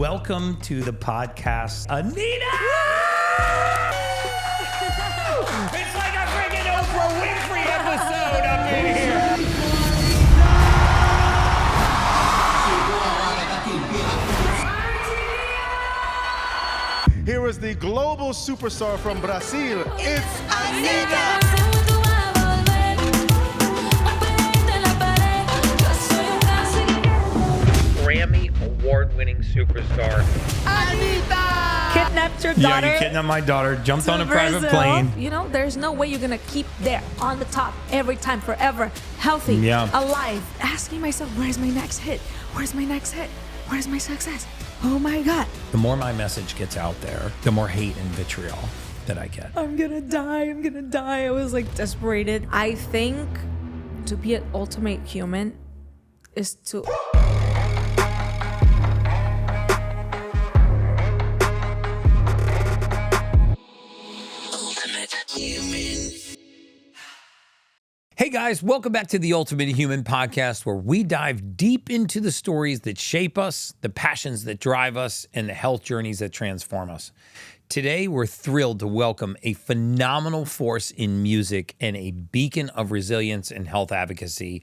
welcome to the podcast, Anitta! It's like a freaking Oprah Winfrey episode up in here. Here is the global superstar from Brazil. It's Anitta. Grammy award-winning superstar. Anitta! Kidnapped your daughter. Yeah, you kidnapped my daughter, jumped on a private Brazil. plane. You know, there's no way you're gonna keep there on the top every time forever, healthy, alive. Asking myself, where's my next hit? Where's my next hit? Where's my success? Oh my God. The more my message gets out there, the more hate and vitriol that I get. I'm gonna die. I'm gonna die. I was like desperated. I think to be an ultimate human is to... Hey guys, welcome back to the Ultimate Human Podcast, where we dive deep into the stories that shape us, the passions that drive us, and the health journeys that transform us. Today, we're thrilled to welcome a phenomenal force in music and a beacon of resilience and health advocacy,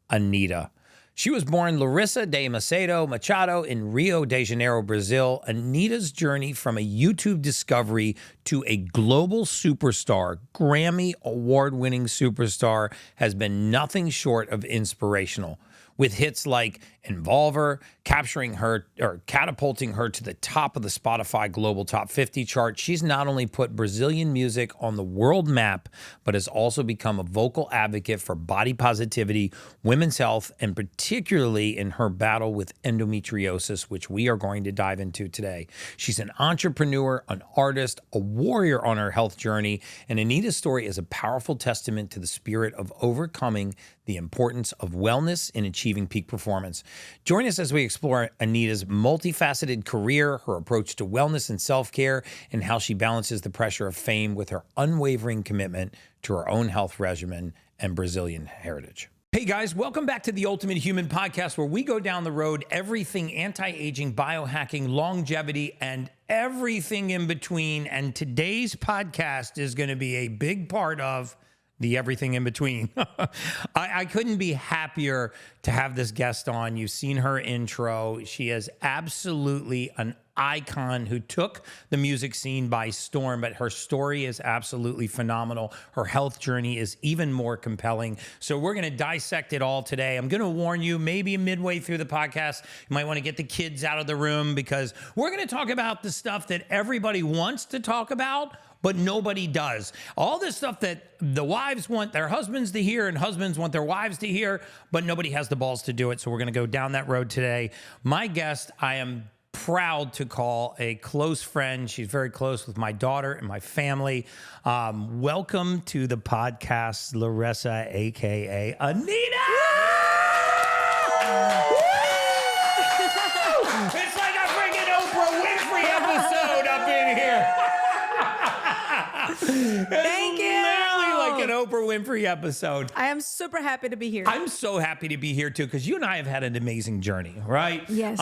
Anitta. She was born Larissa de Macedo Machado in Rio de Janeiro, Brazil. Anitta's journey from a YouTube discovery to a global superstar, Grammy award-winning superstar, has been nothing short of inspirational. With hits like Involver, capturing her or catapulting her to the top of the Spotify Global Top 50 chart, she's not only put Brazilian music on the world map, but has also become a vocal advocate for body positivity, women's health, and particularly in her battle with endometriosis, which we are going to dive into today. She's an entrepreneur, an artist, a warrior on her health journey, and Anitta's story is a powerful testament to the spirit of overcoming the importance of wellness in achieving peak performance. Join us as we explore Anitta's multifaceted career, her approach to wellness and self-care, and how she balances the pressure of fame with her unwavering commitment to her own health regimen and Brazilian heritage. Hey guys, welcome back to the Ultimate Human Podcast, where we go down the road, everything anti-aging, biohacking, longevity, and everything in between. And today's podcast is going to be a big part of the everything in between. I couldn't be happier to have this guest on. You've seen her intro. She is absolutely an icon who took the music scene by storm, but her story is absolutely phenomenal. Her health journey is even more compelling. So we're going to dissect it all today. I'm going to warn you, maybe midway through the podcast, you might want to get the kids out of the room, because we're going to talk about the stuff that everybody wants to talk about, but nobody does. All this stuff that the wives want their husbands to hear and husbands want their wives to hear, but nobody has the balls to do it. So we're going to go down that road today. My guest, I am proud to call a close friend. She's very close with my daughter and my family. Welcome to the podcast, Larissa, aka Anitta. It's like a freaking Oprah Winfrey episode up in here. Thank you. Literally like an Oprah Winfrey episode. I am super happy to be here. I'm so happy to be here too, because you and I have had an amazing journey, right? Yes.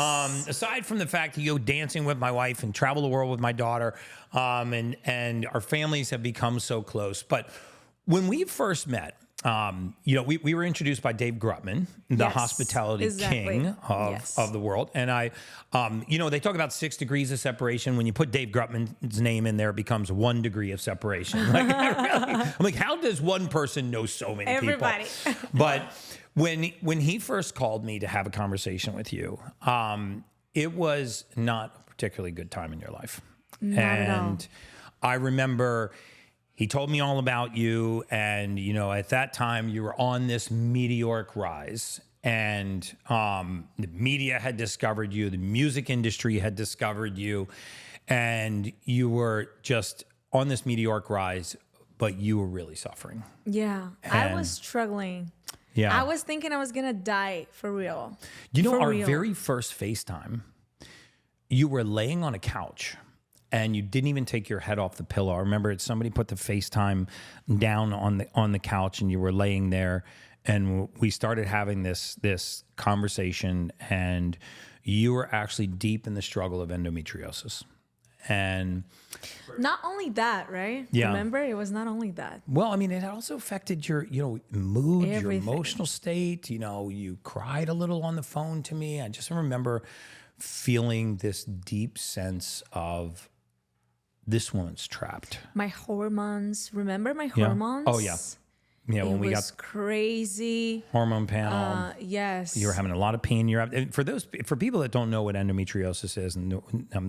Aside from the fact that you go dancing with my wife and travel the world with my daughter, and our families have become so close. But when we first met, we were introduced by Dave Grutman, the hospitality king of the world. And they talk about 6 degrees of separation. When you put Dave Grutman's name in there, it becomes 1 degree of separation. Like, I'm like, how does one person know so many Everybody. people? But when he first called me to have a conversation with you, it was not a particularly good time in your life. Not at all. I remember he told me all about you, and, at that time you were on this meteoric rise, and the media had discovered you, the music industry had discovered you, and you were just on this meteoric rise, but you were really suffering. Yeah, I was struggling. Yeah. I was thinking I was going to die for real. Our very first FaceTime, you were laying on a couch and you didn't even take your head off the pillow. I remember somebody put the FaceTime down on the couch and you were laying there, and we started having this conversation, and you were actually deep in the struggle of endometriosis. And not only that, right? Yeah. Remember, it was not only that. well, I mean, it also affected your, mood, your Everything. emotional state. You cried a little on the phone to me. I just remember feeling this deep sense of this woman's trapped. My hormones. Remember my Yeah. hormones? Oh, yeah. Yeah, when it we was got crazy. hormone panel. Yes. You were having a lot of pain. For people that don't know what endometriosis is, and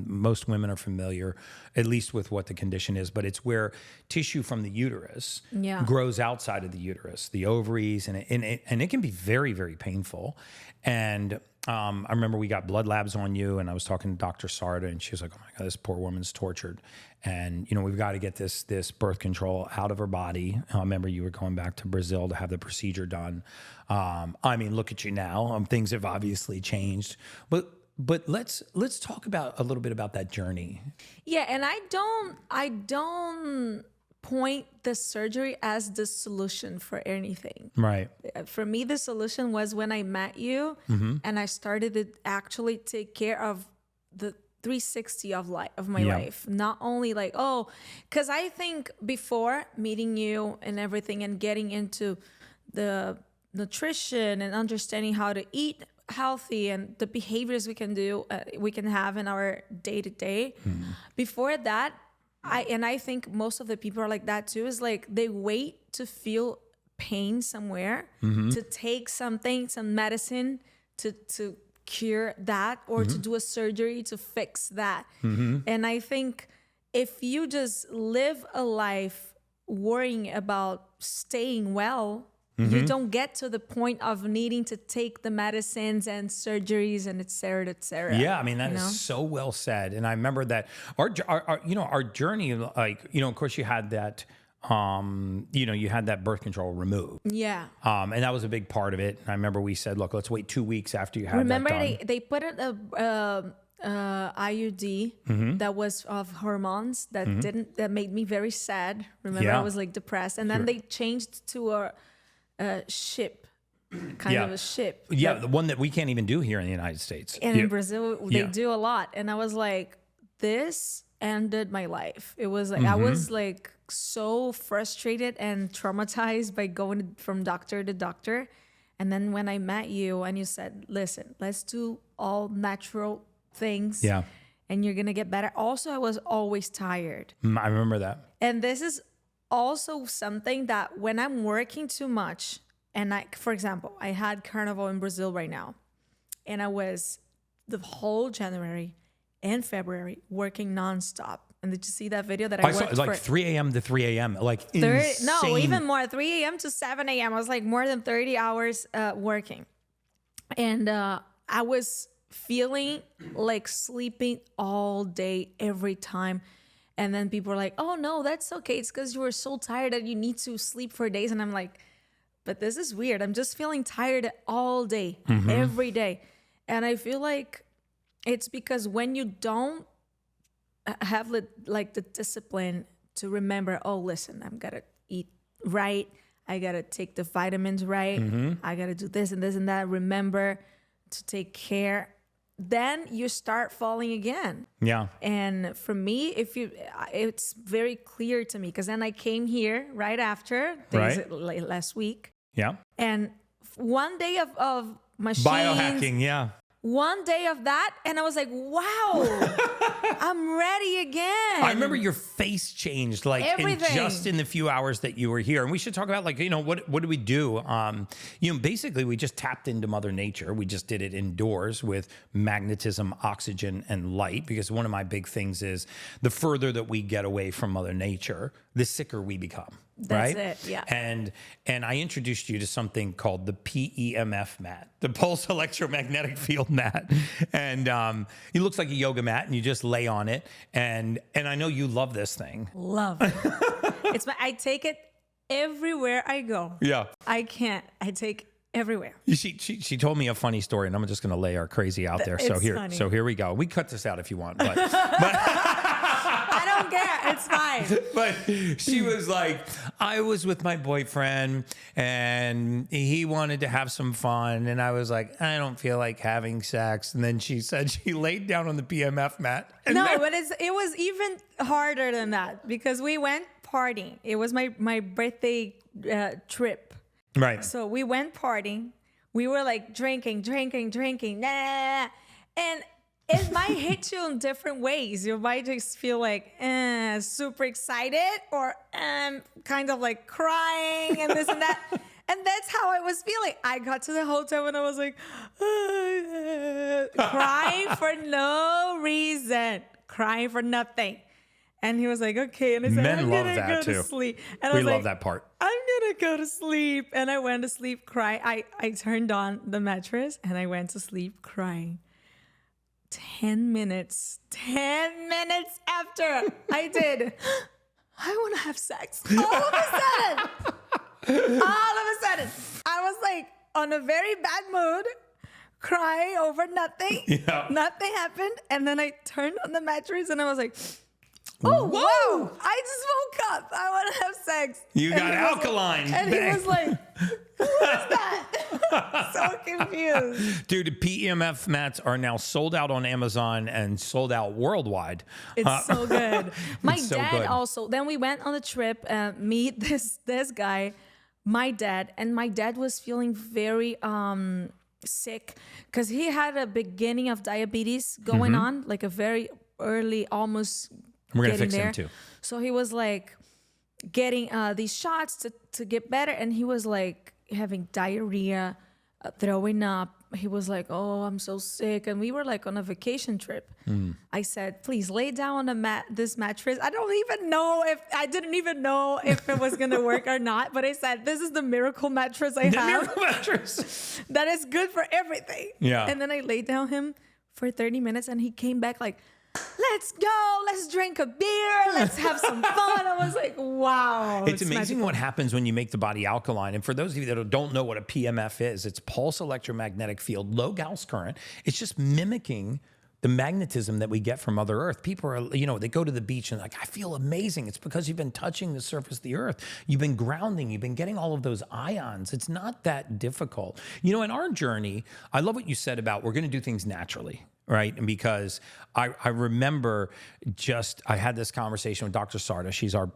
most women are familiar, at least with what the condition is, but it's where tissue from the uterus grows outside of the uterus, the ovaries, and it can be very, very painful. And I remember we got blood labs on you, and I was talking to Dr. Sarda, and she was like, "Oh my God, this poor woman's tortured, and we've got to get this birth control out of her body." I remember you were going back to Brazil to have the procedure done. I mean, look at you now. Things have obviously changed, but let's talk about a little bit about that journey. Yeah, and I don't point the surgery as the solution for anything. Right. For me, the solution was when I met you and I started to actually take care of the 360 of my life. Not only because I think before meeting you and everything and getting into the nutrition and understanding how to eat healthy and the behaviors we can have in our day-to-day, before that, I think most of the people are like that too, is like they wait to feel pain somewhere to take some medicine to cure that or to do a surgery to fix that. And I think if you just live a life worrying about staying well, you don't get to the point of needing to take the medicines and surgeries and et cetera. Yeah, I mean, that is so well said. And I remember that our journey, of course you had that, you had that birth control removed. Yeah. And that was a big part of it. And I remember we said, look, let's wait 2 weeks after you had that done. They put it IUD that was of hormones that made me very sad. Remember, I was like depressed. And then they changed to a ship, kind of a ship. Yeah, the one that we can't even do here in the United States. And in Brazil, they do a lot. And I was like, this ended my life. It was like, I was like so frustrated and traumatized by going from doctor to doctor. And then when I met you and you said, listen, let's do all natural things. Yeah. And you're going to get better. Also, I was always tired. I remember that. And this is also something that when I'm working too much, and for example, I had Carnival in Brazil right now, and I was the whole January and February working nonstop. And did you see that video that I saw? It was 3 a.m. to 3 a.m. Insane. No, even more, 3 a.m. to 7 a.m. I was like more than 30 hours working. And I was feeling like sleeping all day, every time. And then people were like, oh, no, that's okay. It's because you were so tired that you need to sleep for days. And I'm like, but this is weird. I'm just feeling tired all day, every day. And I feel like it's because when you don't have the discipline to remember, oh, listen, I'm got to eat right. I got to take the vitamins right. I got to do this and this and that. Remember to take care. Then you start falling again. Yeah. And for me, it's very clear to me because then I came here right after last week. Yeah. And one day of machines. Biohacking, yeah. One day of that, and I was like, wow, I'm ready again. I remember your face changed just in the few hours that you were here. And we should talk about what did we do? Basically we just tapped into Mother Nature. We just did it indoors with magnetism, oxygen, and light, because one of my big things is the further that we get away from Mother Nature, the sicker we become. That's it, yeah. And I introduced you to something called the PEMF mat, the pulse electromagnetic field mat. And it looks like a yoga mat, and you just lay on it. And I know you love this thing. Love it. I take it everywhere I go. Yeah. I take everywhere. She told me a funny story, and I'm just going to lay our crazy out there. So here we go. We cut this out if you want, but I don't care. It's fine. But she was like, I was with my boyfriend and he wanted to have some fun. And I was like, I don't feel like having sex. And then she said she laid down on the PMF mat. And No, but it was even harder than that because we went partying. It was my birthday trip. Right. So we went partying. We were like drinking. Nah. And it might hit you in different ways. You might just feel like super excited or kind of like crying and this and that. And that's how I was feeling. I got to the hotel and I was like, crying for no reason, crying for nothing. And he was like, okay. And I said, Men I'm love gonna that go too. to sleep. And I We was love like, that part. I'm gonna go to sleep. And I went to sleep crying. I turned on the mattress and I went to sleep crying. 10 minutes after I did, I want to have sex. All of a sudden, I was like on a very bad mood, crying over nothing. Yeah. Nothing happened. And then I turned on the mattress and I was like, oh, whoa, I just woke up. I want to have sex. You And got he was alkaline. Like, and Bang. he was like, what's that? So confused. Dude, PEMF mats are now sold out on Amazon and sold out worldwide. It's so good. My It's so dad good. also. Then we went on the trip, meet this guy, my dad, and my dad was feeling very sick because he had a beginning of diabetes going on, like a very early, almost. We're gonna getting fix him there. too. So he was like getting these shots to get better, and he was like having diarrhea, throwing up. He was like, "Oh, I'm so sick," and we were like on a vacation trip. I said, "Please lay down on this mattress." I didn't even know if it was gonna work or not. But I said, "This is the miracle mattress I The have miracle mattress. that is good for everything." Yeah. And then I laid down him for 30 minutes, and he came back like, let's go, let's drink a beer, let's have some fun. I was like, wow. It's amazing magical. what happens when you make the body alkaline. And for those of you that don't know what a PMF is, it's pulse electromagnetic field, low Gauss current. It's just mimicking the magnetism that we get from Mother Earth. People are, they go to the beach and like, I feel amazing. It's because you've been touching the surface of the earth. You've been grounding. You've been getting all of those ions. It's not that difficult. In our journey, I love what you said about we're going to do things naturally. Right. And because I remember I had this conversation with Dr. Sarda. She's our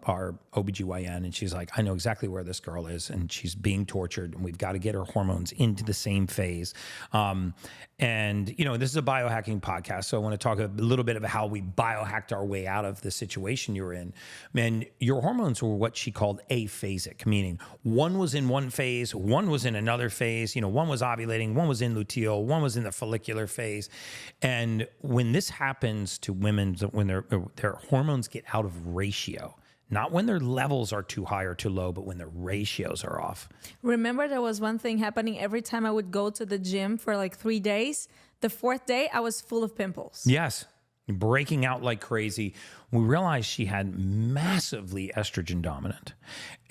OBGYN. And she's like, I know exactly where this girl is. And she's being tortured. And we've got to get her hormones into the same phase. And this is a biohacking podcast. So I want to talk a little bit about how we biohacked our way out of the situation you're in. And your hormones were what she called aphasic, meaning one was in one phase, one was in another phase. One was ovulating, one was in luteal, one was in the follicular phase. And when this happens to women, when their hormones get out of ratio, not when their levels are too high or too low, but when their ratios are off. Remember, there was one thing happening every time I would go to the gym for like 3 days. The 4th day, I was full of pimples. Yes. Breaking out like crazy. We realized she had massively estrogen dominant.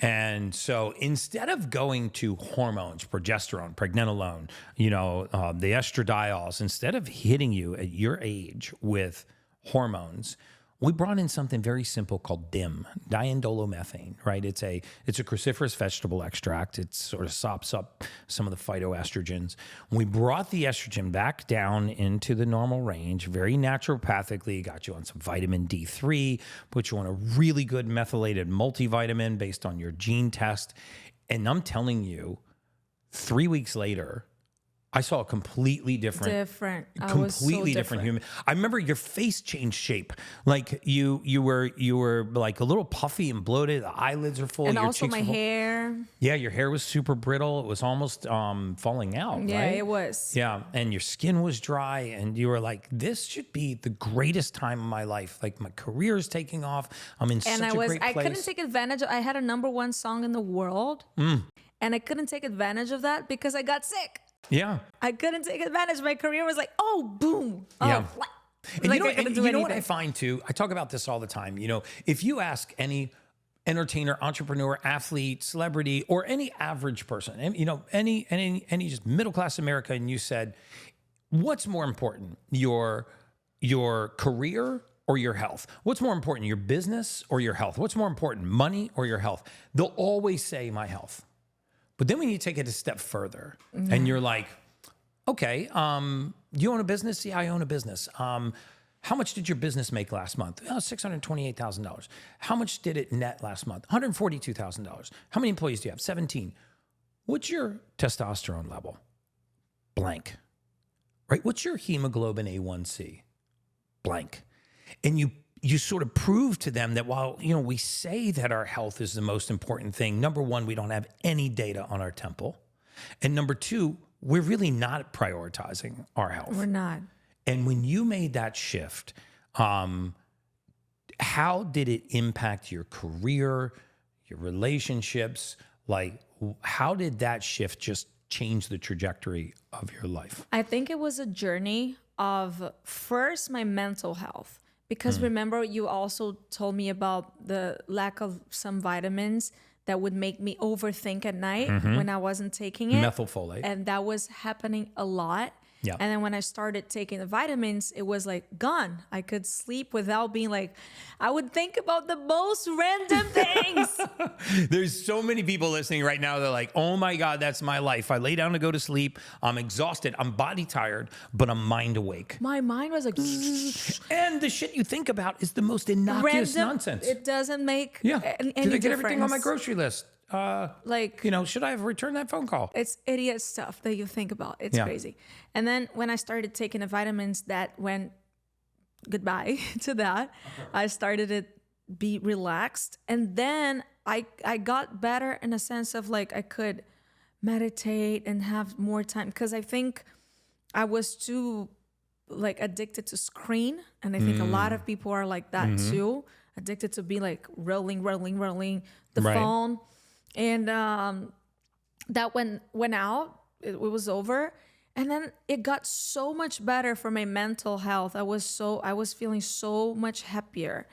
And so instead of going to hormones, progesterone, pregnenolone, the estradiols, instead of hitting you at your age with hormones, we brought in something very simple called DIM, diindolomethane, right? It's a cruciferous vegetable extract. It sort of sops up some of the phytoestrogens. We brought the estrogen back down into the normal range, very naturopathically, got you on some vitamin D3, put you on a really good methylated multivitamin based on your gene test. And I'm telling you, 3 weeks later, I saw a completely different human. I remember your face changed shape. Like you were like a little puffy and bloated. The eyelids are full. And your also cheeks my were full. hair. Yeah, your hair was super brittle. It was almost falling out. Yeah, right? it was. Yeah, and your skin was dry, and you were like, "This should be the greatest time of my life. Like my career is taking off. I'm in such a great place." I couldn't take advantage. I had a #1 song in the world, and I couldn't take advantage of that because I got sick. Yeah. I couldn't take advantage. My career was like, oh, boom. Yeah. Oh, flat. And Like, you I couldn't do know what I anything. find too? I talk about this all the time. If you ask any entertainer, entrepreneur, athlete, celebrity, or any average person, any just middle class America, and you said, what's more important, your career or your health? What's more important, your business or your health? What's more important, money or your health? They'll always say my health. But then when you take it a step further and you're like, okay, you own a business? Yeah, I own a business. How much did your business make last month? Oh, $628,000. How much did it net last month? $142,000. How many employees do you have? 17. What's your testosterone level? Blank. Right? What's your hemoglobin A1C? Blank. And you sort of prove to them that while, we say that our health is the most important thing, number one, we don't have any data on our temple. And number two, we're really not prioritizing our health. We're not. And when you made that shift, how did it impact your career, your relationships? Like, how did that shift just change the trajectory of your life? I think it was a journey of first my mental health. Because remember, you also told me about the lack of some vitamins that would make me overthink at night when I wasn't taking it. Methylfolate. And that was happening a lot. Yeah. And then when I started taking the vitamins, it was like gone. I could sleep without being like, I would think about the most random things. There's so many people listening right now. They're like, oh my God, that's my life. I lay down to go to sleep. I'm exhausted. I'm body tired, but I'm mind awake. My mind was like, And the shit you think about is the most innocuous random. nonsense. It doesn't make Yeah. any Did I get everything on my difference. grocery list? Like, Should I have returned that phone call? it's idiot stuff that you think about. It's crazy. And then when I started taking the vitamins, that went goodbye to that. I started to be relaxed. And then I got better in a sense of like I could meditate and have more time. Because I think I was too like addicted to screen. And I think a lot of people are like that too. Addicted to be like rolling the Right. phone. And that went out, it was over. And then it got so much better for my mental health. I was feeling so much happier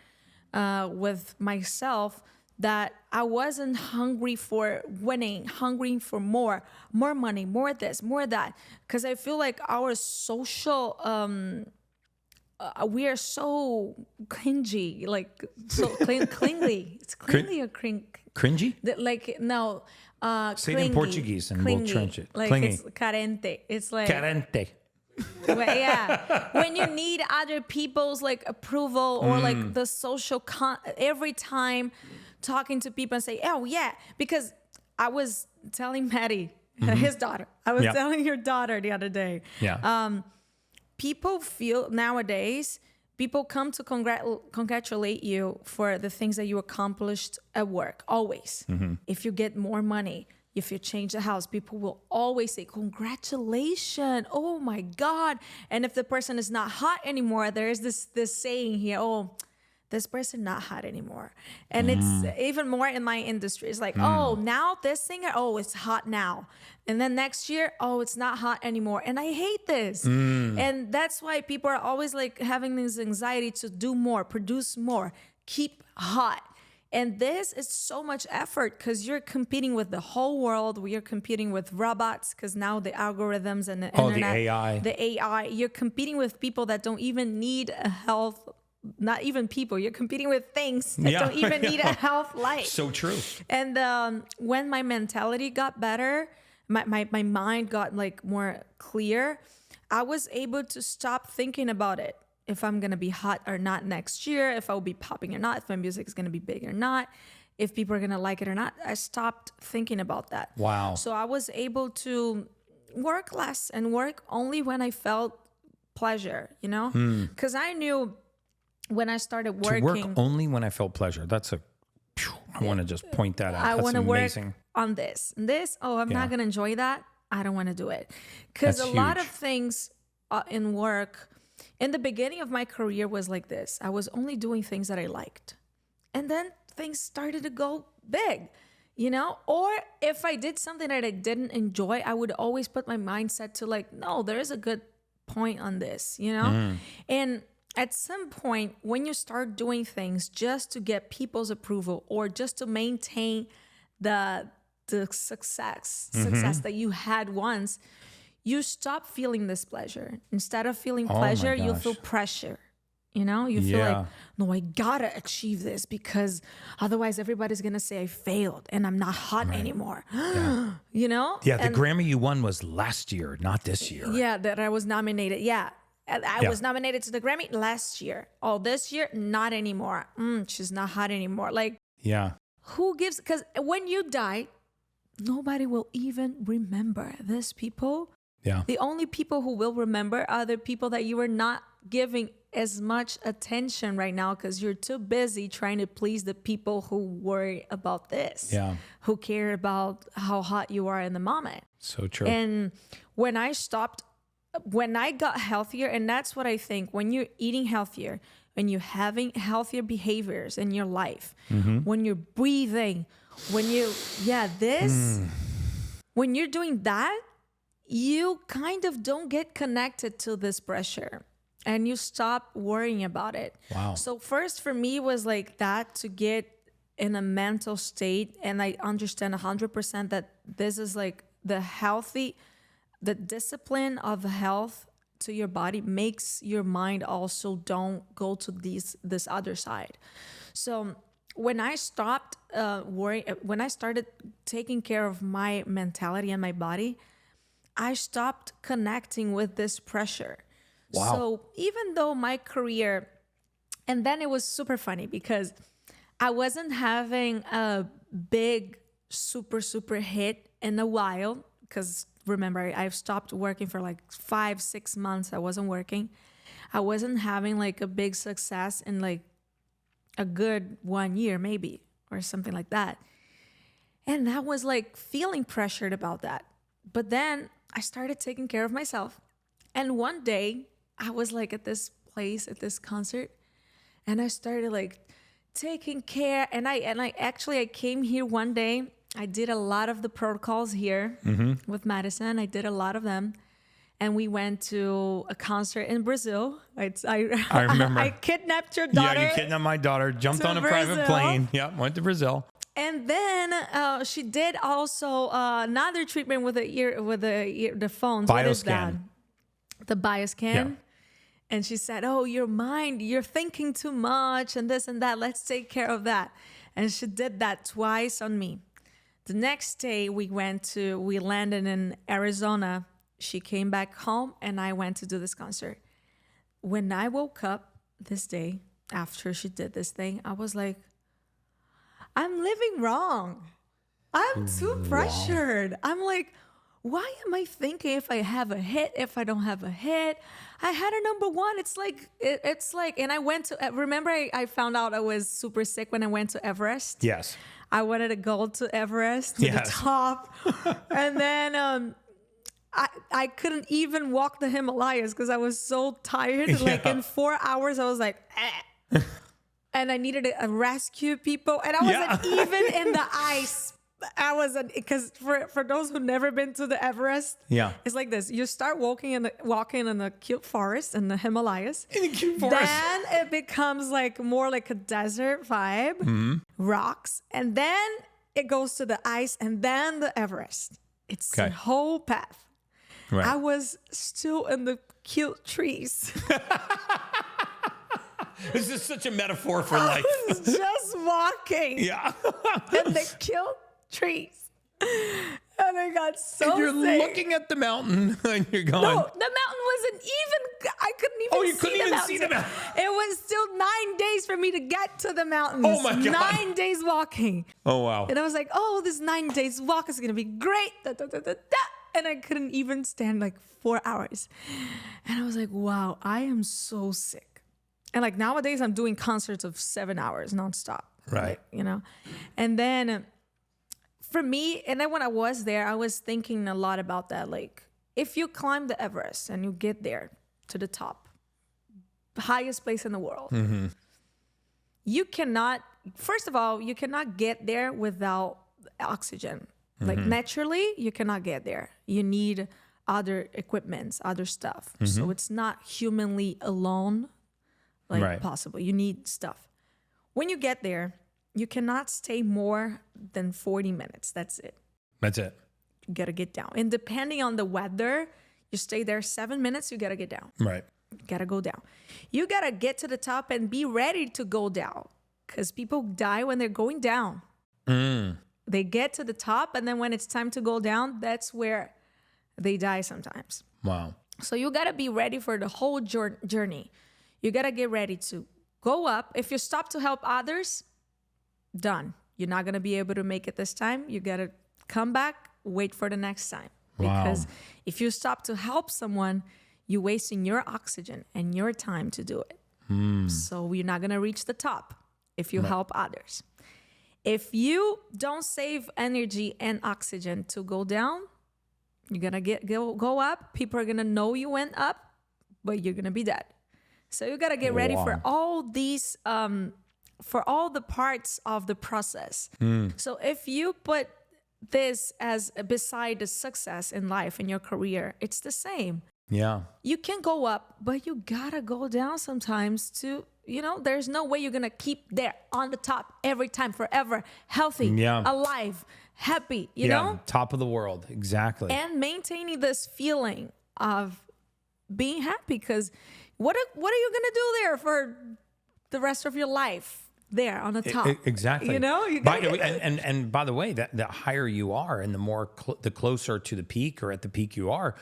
with myself that I wasn't hungry for winning, hungry for more money, more this, more that. Because I feel like our social, we are so cringy, like so clingy. It's clingy or Cringy? Like, no. Say it in Portuguese and we'll trench it. Like Clingy. it's carente. It's like, Carente. yeah. When you need other people's like approval or like the social every time talking to people and say, oh yeah, because I was telling Maddie, his daughter, I was telling your daughter the other day. Yeah. People feel nowadays, people come to congratulate you for the things that you accomplished at work, always. If you get more money, if you change the house, people will always say, congratulations, oh my God. And if the person is not hot anymore, there is this saying here, oh, this person not hot anymore. And it's even more in my industry. It's like, oh, now this singer, oh, it's hot now. And then next year, oh, it's not hot anymore. And I hate this. And that's why people are always like having this anxiety to do more, produce more, keep hot. And this is so much effort because you're competing with the whole world. We are competing with robots because now the algorithms and the internet, the AI. You're competing with people that don't even need a health. Not even people. You're competing with things that don't even need a health life. So true. And when my mentality got better, my mind got like more clear, I was able to stop thinking about it. If I'm going to be hot or not next year, if I'll be popping or not, if my music is going to be big or not, if people are going to like it or not. I stopped thinking about that. Wow. So I was able to work less and work only when I felt pleasure, Because I knew when I started working. To work only when I felt pleasure. That's I want to just point that out. I want to work amazing. on this. I'm not going to enjoy that. I don't want to do it. Because a lot of things in work, in the beginning of my career was like this. I was only doing things that I liked. And then things started to go big, Or if I did something that I didn't enjoy, I would always put my mindset to like, no, there is a good point on this, And at some point, when you start doing things just to get people's approval or just to maintain the success that you had once, you stop feeling this pleasure. Instead of feeling pleasure, you'll feel pressure. You feel Yeah. like, no, I gotta achieve this because otherwise everybody's gonna say I failed and I'm not hot anymore. Yeah, the Grammy you won was last year, not this year. Yeah, that I was nominated. Yeah. And I Yeah. was nominated to the Grammy last year. Oh, this year, not anymore. She's not hot anymore. Like, Yeah. who gives? Because when you die, nobody will even remember this, people. Yeah. The only people who will remember are the people that you are not giving as much attention right now because you're too busy trying to please the people who worry about this. Yeah. Who care about how hot you are in the moment. So true. And when I got healthier, and that's what I think, when you're eating healthier, when you're having healthier behaviors in your life, when you're breathing, when you're doing that, you kind of don't get connected to this pressure and you stop worrying about it. Wow. So first for me was like that, to get in a mental state. And I understand 100% that this is like the discipline of health to your body makes your mind also don't go to this other side. So when I stopped worrying, when I started taking care of my mentality and my body, I stopped connecting with this pressure. Wow. So even though my career, and then it was super funny because I wasn't having a big, super hit in a while. Because remember, I've stopped working for like 5-6 months. I wasn't working. I wasn't having like a big success in like a good 1 year maybe or something like that. And I was like feeling pressured about that. But then I started taking care of myself. And one day I was like at this place, at this concert, and I started like taking care. And I came here one day. I did a lot of the protocols here with Madison. I did a lot of them. And we went to a concert in Brazil. I remember. I kidnapped your daughter. Yeah, you kidnapped my daughter, jumped to on a private Brazil. plane. Yeah, went to Brazil. And then she did also another treatment with the phones. What is that? Bioscan. The bioscan. Yeah. And she said, "Oh, your mind, you're thinking too much and this and that. Let's take care of that." And she did that twice on me. The next day we landed in Arizona. She came back home and I went to do this concert. When I woke up this day after she did this thing, I was like, I'm living wrong. I'm too pressured. I'm like, why am I thinking if I have a hit, if I don't have a hit? I had a number one. It's like, and I went to, remember I found out I was super sick when I went to Everest? Yes. I wanted to go to Everest, to the Yes. top. And then I couldn't even walk the Himalayas because I was so tired. Like in 4 hours, I was like, eh. And I needed to rescue people. And I wasn't even in the ice. I wasn't, because for those who've never been to the Everest, it's like this. You start walking in the cute forest in the Himalayas. In the cute forest. Then it becomes like more like a desert vibe, rocks. And then it goes to the ice and then the Everest. It's the whole path. Right. I was still in the cute trees. This is such a metaphor for life. I was just walking Yeah. in the cute trees. And I got so And you're sick. looking at the mountain and you're going. No, the mountain wasn't even, I couldn't even Oh, you see couldn't the even mountain. see the mountain. It was still 9 days for me to get to the mountains. Oh, my God. 9 days walking. Oh, wow. And I was like, oh, this 9 days walk is going to be great. Da, da, da, da, da. And I couldn't even stand like 4 hours. And I was like, wow, I am so sick. And like nowadays I'm doing concerts of 7 hours nonstop. Right. Like, and then for me, and then when I was there, I was thinking a lot about that. Like if you climb the Everest and you get there to the top, the highest place in the world, you cannot, first of all, you cannot get there without oxygen. Like naturally, you cannot get there. You need other equipments, other stuff. So it's not humanly alone, like possible. You need stuff. When you get there, you cannot stay more than 40 minutes. That's it. That's it. You got to get down. And depending on the weather, you stay there 7 minutes, you got to get down. Right. You gotta go down. You gotta get to the top and be ready to go down, because people die when they're going down. They get to the top, and then when it's time to go down, that's where they die sometimes. Wow. So you gotta be ready for the whole journey. You gotta get ready to go up. If you stop to help others, done. You're not gonna be able to make it this time. You gotta come back, wait for the next time. Because if you stop to help someone, you're wasting your oxygen and your time to do it. So you're not gonna reach the top if you help others. If you don't save energy and oxygen to go down, you're gonna go up. People are gonna know you went up, but you're gonna be dead. So you gotta get ready for all these, for all the parts of the process. So if you put this as beside the success in life, in your career, it's the same. Yeah. You can go up, but you gotta go down sometimes to, there's no way you're gonna keep there on the top every time, forever, healthy, alive, happy, you know? Top of the world. Exactly. And maintaining this feeling of being happy, because what are you gonna do there for the rest of your life? There on the top. Exactly. You and by the way, the higher you are and the more the closer to the peak or at the peak you are,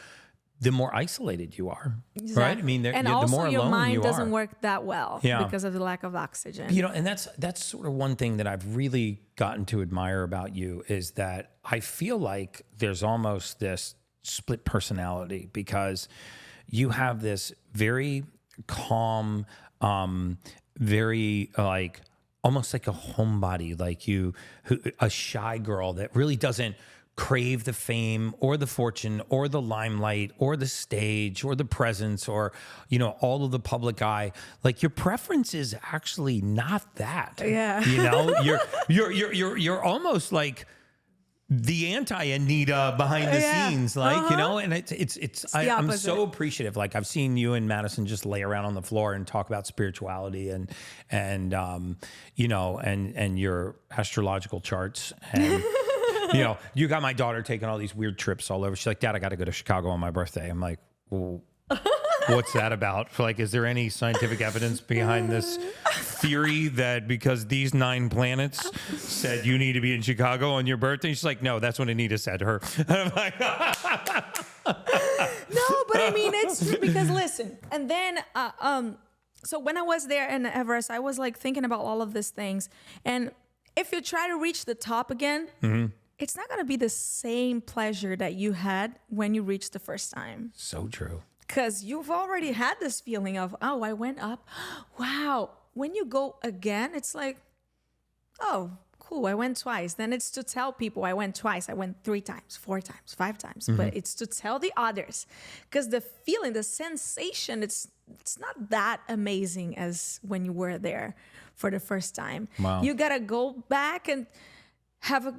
the more isolated you are. Exactly. Right? I mean, and the also more your alone mind you doesn't are. work that well because of the lack of oxygen. And that's sort of one thing that I've really gotten to admire about you, is that I feel like there's almost this split personality, because you have this very calm, very like almost like a homebody, like a shy girl that really doesn't crave the fame or the fortune or the limelight or the stage or the presence or, all of the public eye. Like, your preference is actually not that. Yeah. You're almost like the anti-Anitta behind the scenes, like, and I'm so appreciative. Like, I've seen you and Madison just lay around on the floor and talk about spirituality and your astrological charts. And, you got my daughter taking all these weird trips all over. She's like, Dad, I got to go to Chicago on my birthday. I'm like, well, what's that about? Like, is there any scientific evidence behind this theory that because these 9 planets said you need to be in Chicago on your birthday? She's like, no, that's what Anitta said to her. And I'm like, no, but I mean, it's true, because listen, and then, so when I was there in Everest, I was like thinking about all of these things. And if you try to reach the top again, it's not going to be the same pleasure that you had when you reached the first time. so true. Because you've already had this feeling of, oh, I went up. Wow. When you go again, it's like, oh, cool, I went twice. Then it's to tell people I went twice. I went 3 times, 4 times, 5 times. But it's to tell the others. Because the feeling, the sensation, it's not that amazing as when you were there for the first time. Wow. You got to go back and have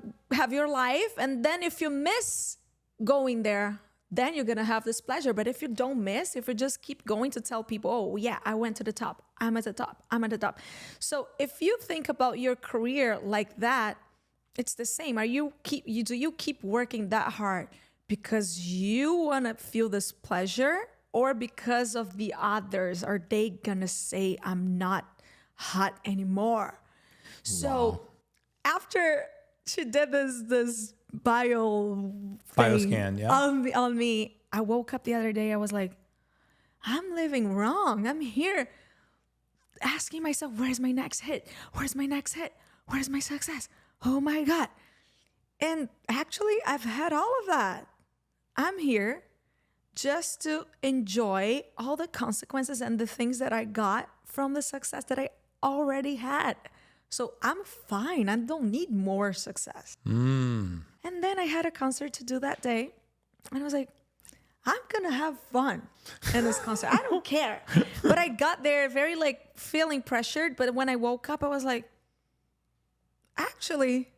your life. And then if you miss going there, then you're going to have this pleasure. But if you don't miss, if you just keep going to tell people, oh, yeah, I went to the top. I'm at the top. I'm at the top. So if you think about your career like that, it's the same. Do you keep working that hard because you want to feel this pleasure, or because of the others? Are they going to say, I'm not hot anymore? So after she did this bioscan, on me, I woke up the other day. I was like, I'm living wrong. I'm here asking myself, where's my next hit? Where's my next hit? Where's my success? Oh my God. And actually, I've had all of that. I'm here just to enjoy all the consequences and the things that I got from the success that I already had. So I'm fine. I don't need more success. And then I had a concert to do that day. And I was like, I'm going to have fun in this concert. I don't care. But I got there very feeling pressured. But when I woke up, I was like, actually,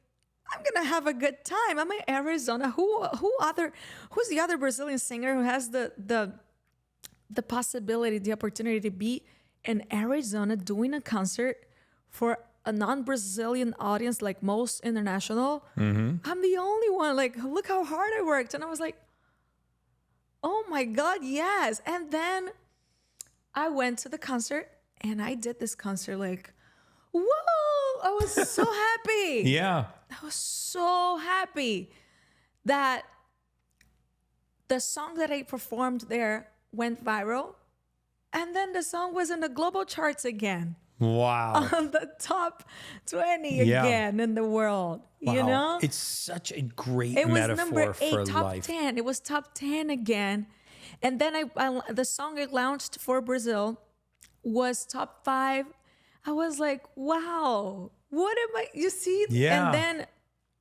I'm going to have a good time. I'm in Arizona. Who's the other Brazilian singer who has the possibility, the opportunity to be in Arizona doing a concert for a non-Brazilian audience, like most international? I'm the only one. Look how hard I worked. And I was like, oh my God, yes. And then I went to the concert and I did this concert like, whoa, I was so happy. Yeah. I was so happy that the song that I performed there went viral. And then the song was in the global charts again. Wow. On the top 20 Yeah. again in the world. You Wow. know? It's such a great It was metaphor number 8, for top life. 10. It was top 10 again. And then the song I launched for Brazil was top 5. I was like, wow, what am I, you see? Yeah. And then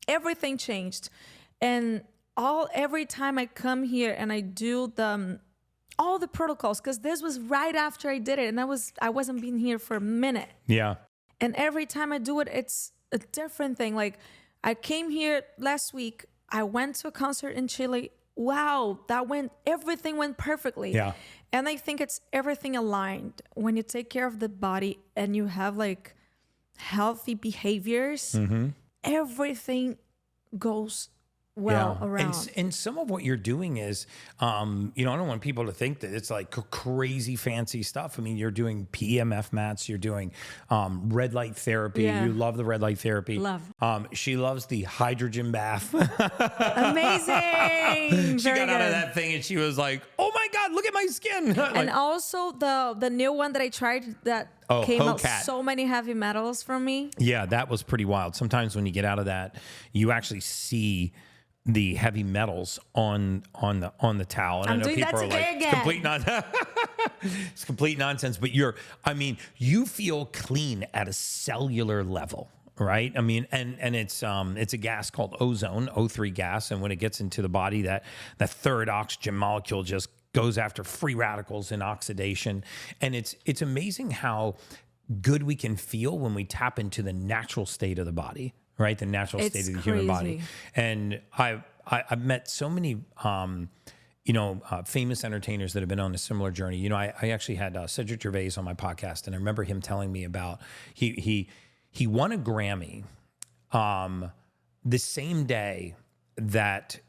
everything changed. And every time I come here and I do all the protocols, because this was right after I did it, and I wasn't being here for a minute. Yeah. And every time I do it, it's a different thing. Like I came here last week, I went to a concert in Chile. Wow, everything went perfectly. Yeah. And I think it's everything aligned. When you take care of the body and you have like healthy behaviors, everything goes well around. And some of what you're doing is, I don't want people to think that it's like crazy fancy stuff. I mean, you're doing PEMF mats, you're doing red light therapy. Yeah. You love the red light therapy. Love. She loves the hydrogen bath. Amazing. She Very got out of good. that thing and she was like, "Oh my God, look at my skin!" Like, And also the new one that I tried that came out Hocat. so many heavy metals from me. yeah, that was pretty wild. Sometimes when you get out of that, you actually see the heavy metals on the towel. And I'm I know doing people that are today like, again. it's complete nonsense. But you feel clean at a cellular level, right? I mean, and it's a gas called ozone, O3 gas, and when it gets into the body, that third oxygen molecule just goes after free radicals and oxidation. And it's amazing how good we can feel when we tap into the natural state of the body, right? The natural It's state of the human body. crazy. And I've met so many, famous entertainers that have been on a similar journey. You know, I actually had Cedric Gervais on my podcast, and I remember him telling me about he won a Grammy the same day that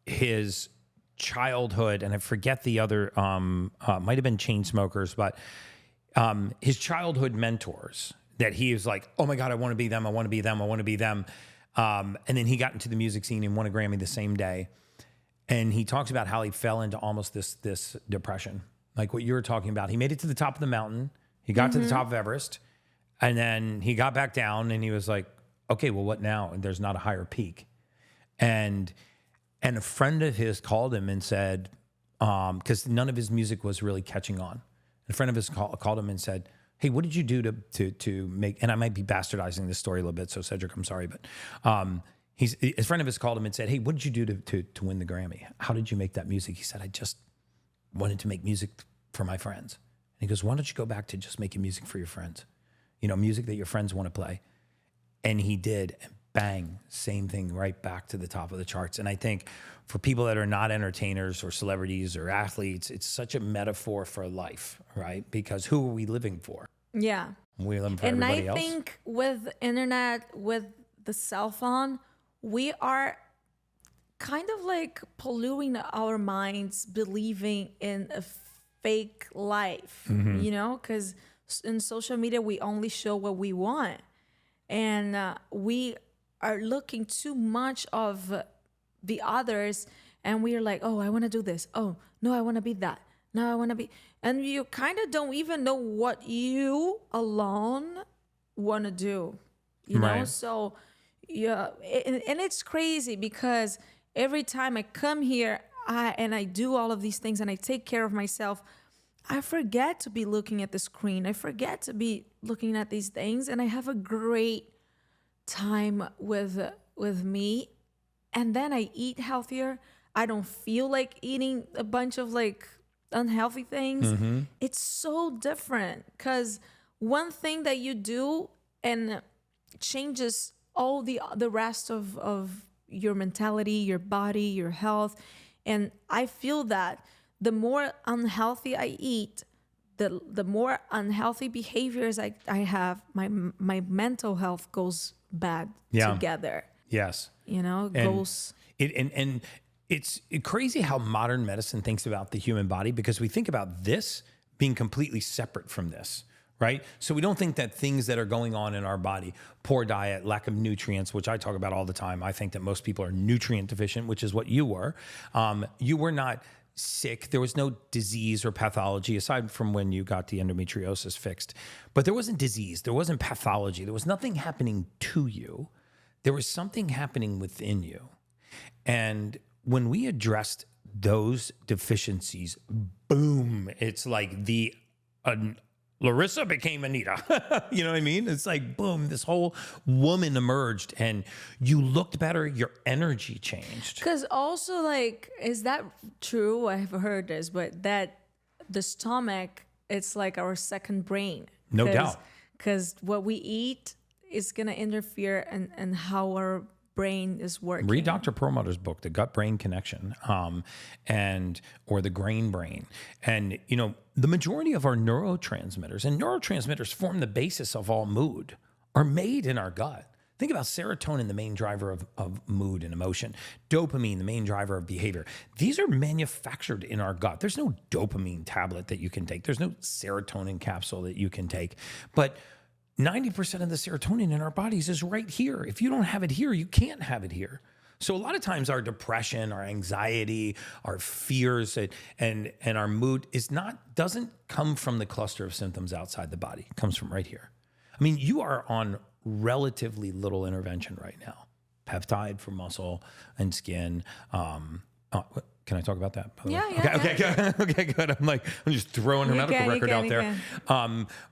his childhood, and I forget the other, might have been Chainsmokers, but his childhood mentors that he was like, oh my God, I want to be them. I want to be them. I want to be them. And then he got into the music scene and won a Grammy the same day. And he talks about how he fell into almost this depression, like what you were talking about. He made it to the top of the mountain. He got to the top of Everest, and then he got back down and he was like, okay, well, what now? And there's not a higher peak. And a friend of his called him and said, because none of his music was really catching on. A friend of his called him and said, hey, what did you do to make, and I might be bastardizing this story a little bit, so Cedric, I'm sorry, but his friend of his called him and said, hey, what did you do to win the Grammy? How did you make that music? He said, I just wanted to make music for my friends. And he goes, why don't you go back to just making music for your friends? You know, music that your friends want to play. And he did, and bang, same thing, right back to the top of the charts. And I think for people that are not entertainers or celebrities or athletes, it's such a metaphor for life, right? Because who are we living for? Yeah. We live for And everybody I else. think with internet, with the cell phone, we are kind of like polluting our minds, believing in a fake life, Mm-hmm. you know, because in social media, we only show what we want. And we are looking too much of the others, and we are like, oh, I want to do this. Oh, no, I want to be that. No, I want to be. And you kind of don't even know what you alone want to do, you know? Right. So, yeah. And it's crazy because every time I come here and I do all of these things and I take care of myself, I forget to be looking at the screen. I forget to be looking at these things, and I have a great time with me. And then I eat healthier. I don't feel like eating a bunch of like unhealthy things. It's so different because one thing that you do and changes all the rest of your mentality, your body, your health. And I feel that the more unhealthy I eat, the more unhealthy behaviors I have, my mental health goes bad together. Yes. You know, goes. And it's crazy how modern medicine thinks about the human body, because we think about this being completely separate from this, right? So we don't think that things that are going on in our body, poor diet, lack of nutrients, which I talk about all the time. I think that most people are nutrient deficient, which is what you were. You were not sick. There was no disease or pathology aside from when you got the endometriosis fixed. But there wasn't disease. There wasn't pathology. There was nothing happening to you. There was something happening within you. And when we addressed those deficiencies, boom, it's like the Larissa became Anitta. You know what I mean? It's like, boom, this whole woman emerged and you looked better. Your energy changed. Because also, like, is that true? I've heard this, but that the stomach, it's like our second brain. No doubt. Because what we eat is going to interfere in how our brain is working. Read Dr. Perlmutter's book, The Gut-Brain Connection, or The Grain Brain. And, you know, the majority of our neurotransmitters form the basis of all mood, are made in our gut. Think about serotonin, the main driver of mood and emotion. Dopamine, the main driver of behavior. These are manufactured in our gut. There's no dopamine tablet that you can take. There's no serotonin capsule that you can take. But 90% of the serotonin in our bodies is right here. If you don't have it here, you can't have it here. So a lot of times our depression, our anxiety, our fears, and our mood doesn't come from the cluster of symptoms outside the body. It comes from right here. I mean, you are on relatively little intervention right now. Peptide for muscle and skin. Can I talk about that? By the way? Yeah. Okay, good. I'm just throwing her medical record out there.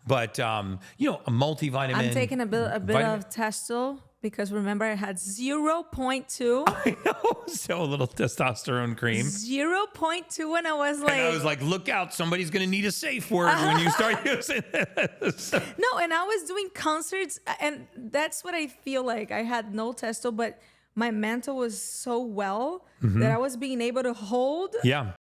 But you know, a multivitamin. I'm taking a bit of Testo because remember I had 0.2. I know, so a little testosterone cream. 0.2, and I was like, look out, somebody's gonna need a safe word when you start using this. No, and I was doing concerts, and that's what I feel like. I had no Testo, but my mental was so well that I was being able to hold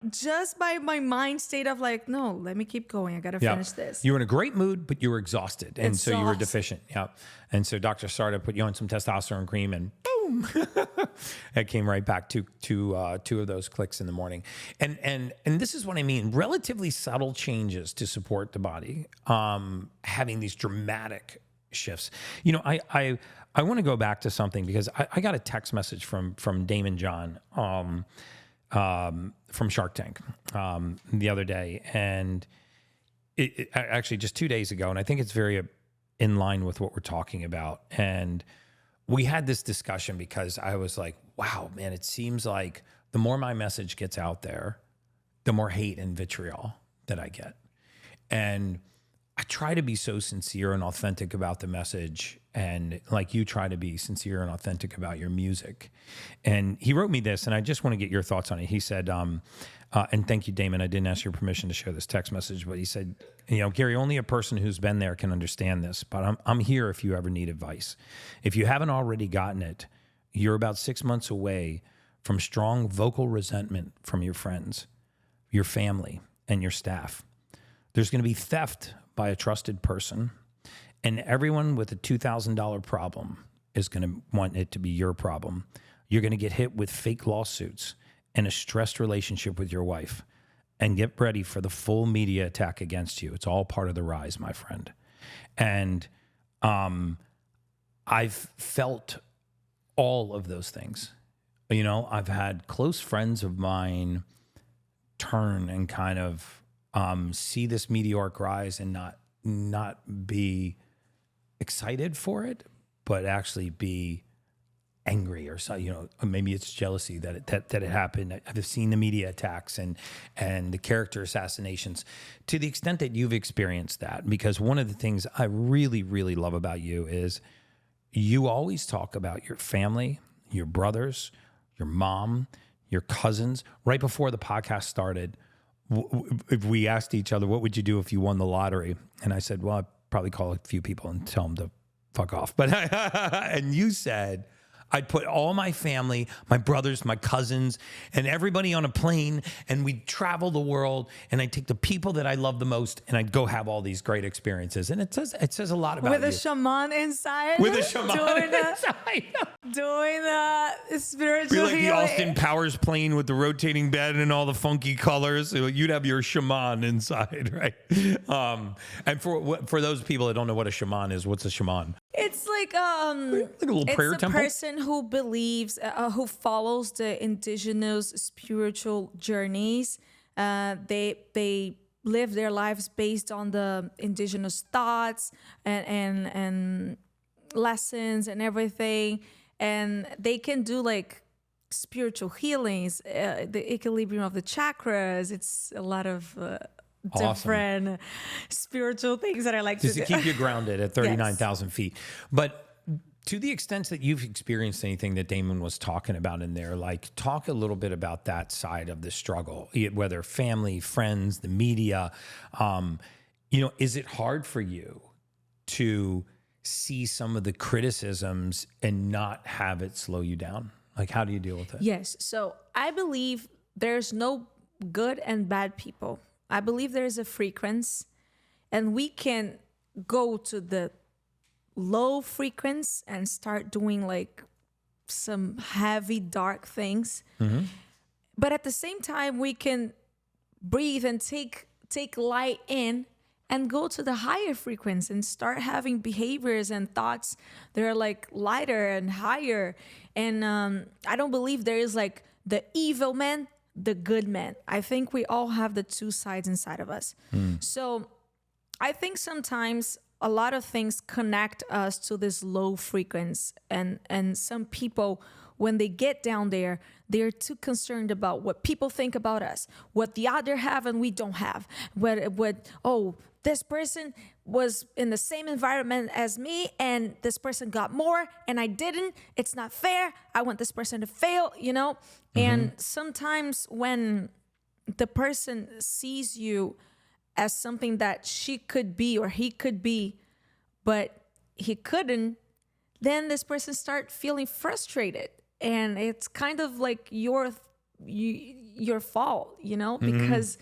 just by my mind state of like, no, let me keep going. I got to finish this. You were in a great mood, but you were exhausted. And so you were deficient. Yeah. And so Dr. Sarda put you on some testosterone cream and boom, it came right back to two of those clicks in the morning. And this is what I mean. Relatively subtle changes to support the body, having these dramatic shifts. You know, I want to go back to something because I got a text message from Damon John from Shark Tank the other day, and it actually just 2 days ago, and I think it's very in line with what we're talking about. And we had this discussion because I was like, wow, man, it seems like the more my message gets out there, the more hate and vitriol that I get. And I try to be so sincere and authentic about the message, and like you try to be sincere and authentic about your music. And he wrote me this, and I just want to get your thoughts on it. He said, and thank you, Damon. I didn't ask your permission to share this text message, but he said, you know, Gary, only a person who's been there can understand this, but I'm here if you ever need advice. If you haven't already gotten it, you're about 6 months away from strong vocal resentment from your friends, your family, and your staff. There's going to be theft by a trusted person, and everyone with a $2,000 problem is going to want it to be your problem. You're going to get hit with fake lawsuits and a stressed relationship with your wife, and get ready for the full media attack against you. It's all part of the rise, my friend. And I've felt all of those things. You know, I've had close friends of mine turn and kind of see this meteoric rise and not be excited for it, but actually be angry or so, you know, maybe it's jealousy that it happened. I've seen the media attacks and the character assassinations to the extent that you've experienced that, because one of the things I really, really love about you is you always talk about your family, your brothers, your mom, your cousins. Right before the podcast started, we asked each other, what would you do if you won the lottery? And I said, well, I'd probably call a few people and tell them to fuck off. But and you said, I'd put all my family, my brothers, my cousins, and everybody on a plane, and we'd travel the world, and I'd take the people that I love the most, and I'd go have all these great experiences. And it says a lot about you. With a shaman inside. With a shaman inside. doing the spiritual You're like the healing. Austin Powers plane with the rotating bed and all the funky colors. So you'd have your shaman inside, right? And for those people that don't know what a shaman is, what's a shaman? It's like a little prayer it's a temple? person who believes, who follows the indigenous spiritual journeys. They live their lives based on the indigenous thoughts and lessons and everything, and they can do like spiritual healings, the equilibrium of the chakras. It's a lot of different spiritual things that I like Just to to do. keep you grounded at 39,000 feet. But to the extent that you've experienced anything that Damon was talking about in there, like talk a little bit about that side of the struggle, whether family, friends, the media. Is it hard for you to see some of the criticisms and not have it slow you down? Like, how do you deal with it? Yes. So I believe there's no good and bad people. I believe there is a frequency, and we can go to the low frequency and start doing like some heavy, dark things. But at the same time, we can breathe and take light in and go to the higher frequency and start having behaviors and thoughts that are like lighter and higher. And I don't believe there is like the evil man, the good man. I think we all have the two sides inside of us. So I think sometimes a lot of things connect us to this low frequency, and some people, when they get down there, they're too concerned about what people think about us, what the other have and we don't have. This person was in the same environment as me and this person got more and I didn't. It's not fair. I want this person to fail, And sometimes when the person sees you as something that she could be or he could be, but he couldn't, then this person start feeling frustrated, and it's kind of like your fault, because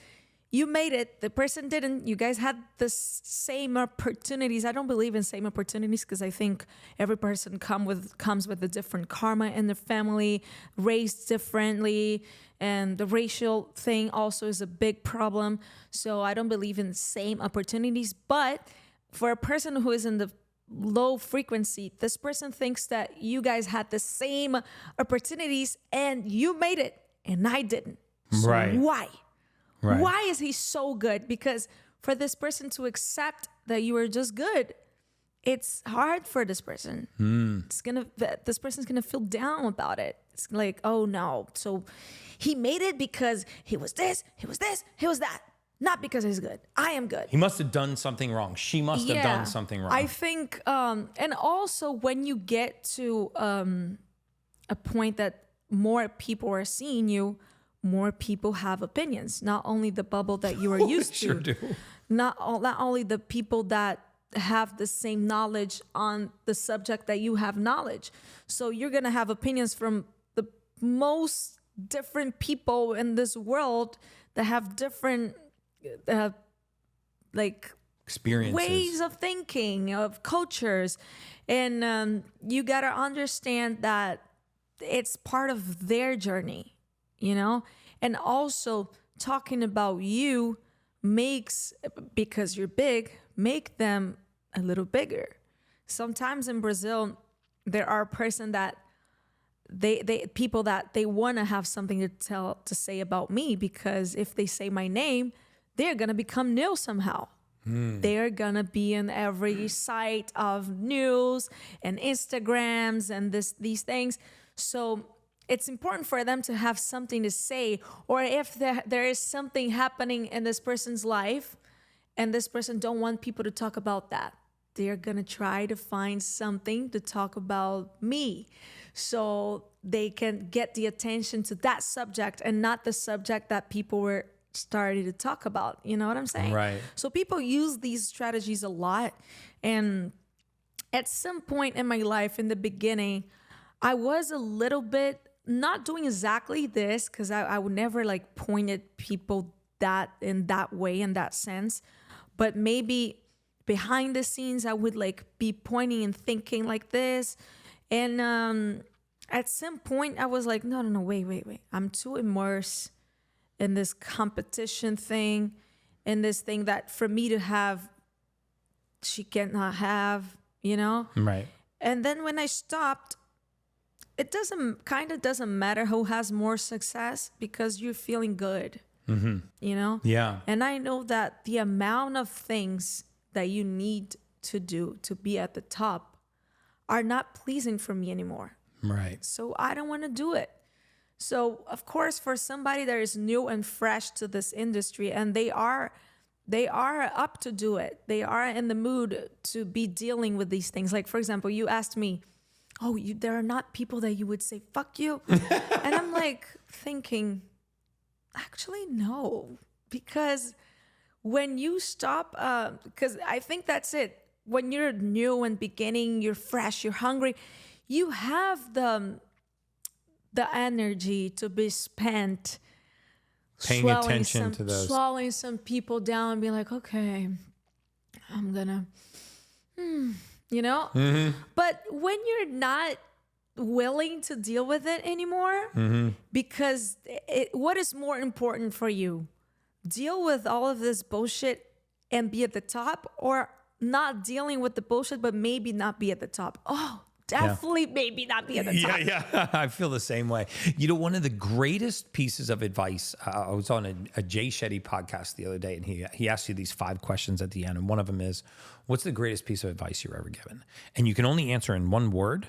you made it, the person didn't. You guys had the same opportunities. I don't believe in same opportunities because I think every person comes with a different karma in their family, raised differently, and the racial thing also is a big problem. So I don't believe in same opportunities. But for a person who is in the low frequency, this person thinks that you guys had the same opportunities and you made it and I didn't. So Right. Why? Right. Why is he so good? Because for this person to accept that you are just good, it's hard for this person. This person's gonna feel down about it. It's like, oh no, so he made it because he was this, he was that, not because he's good. I am good. He must have done something wrong. She must have done something wrong. I think, and also when you get to a point that more people are seeing you, more people have opinions. Not only the bubble that you are used Sure to, do. not only the people that have the same knowledge on the subject that you have knowledge. So you're gonna have opinions from the most different people in this world that have different Experiences. ways of thinking, of cultures, and you gotta understand that it's part of their journey, and also talking about you makes, because you're big, make them a little bigger. Sometimes in Brazil there are person that people that they want to have something to say about me, because if they say my name, they're gonna become new somehow. They're gonna be in every site of news and Instagrams and these things. So it's important for them to have something to say, or if there is something happening in this person's life and this person don't want people to talk about that, they're gonna try to find something to talk about me so they can get the attention to that subject and not the subject that people were starting to talk about. You know what I'm saying? Right. So people use these strategies a lot. And at some point in my life, in the beginning, I was a little bit not doing exactly this, because I would never like point at people in that way, in that sense. But maybe behind the scenes, I would like be pointing and thinking like this. And at some point I was like, no, wait. I'm too immersed in this competition thing, in this thing that for me to have, she cannot have, you know? Right. And then when I stopped, it doesn't matter who has more success because you're feeling good, you know? Yeah. And I know that the amount of things that you need to do to be at the top are not pleasing for me anymore. Right. So I don't want to do it. So of course, for somebody that is new and fresh to this industry, and they are up to do it, they are in the mood to be dealing with these things. Like, for example, you asked me, there are not people that you would say, fuck you. And I'm like thinking, actually, no. Because when you stop, because I think that's it. When you're new and beginning, you're fresh, you're hungry, you have the energy to be spent Paying attention to those. swallowing some people down and be like, okay, I'm gonna, you know? But when you're not willing to deal with it anymore, because what is more important for you? Deal with all of this bullshit and be at the top, or not dealing with the bullshit, but maybe not be at the top? Oh, definitely maybe not be at the top. Yeah. I feel the same way. You know, one of the greatest pieces of advice, I was on a Jay Shetty podcast the other day, and he asked you these 5 questions at the end. And one of them is, what's the greatest piece of advice you were ever given? And you can only answer in one word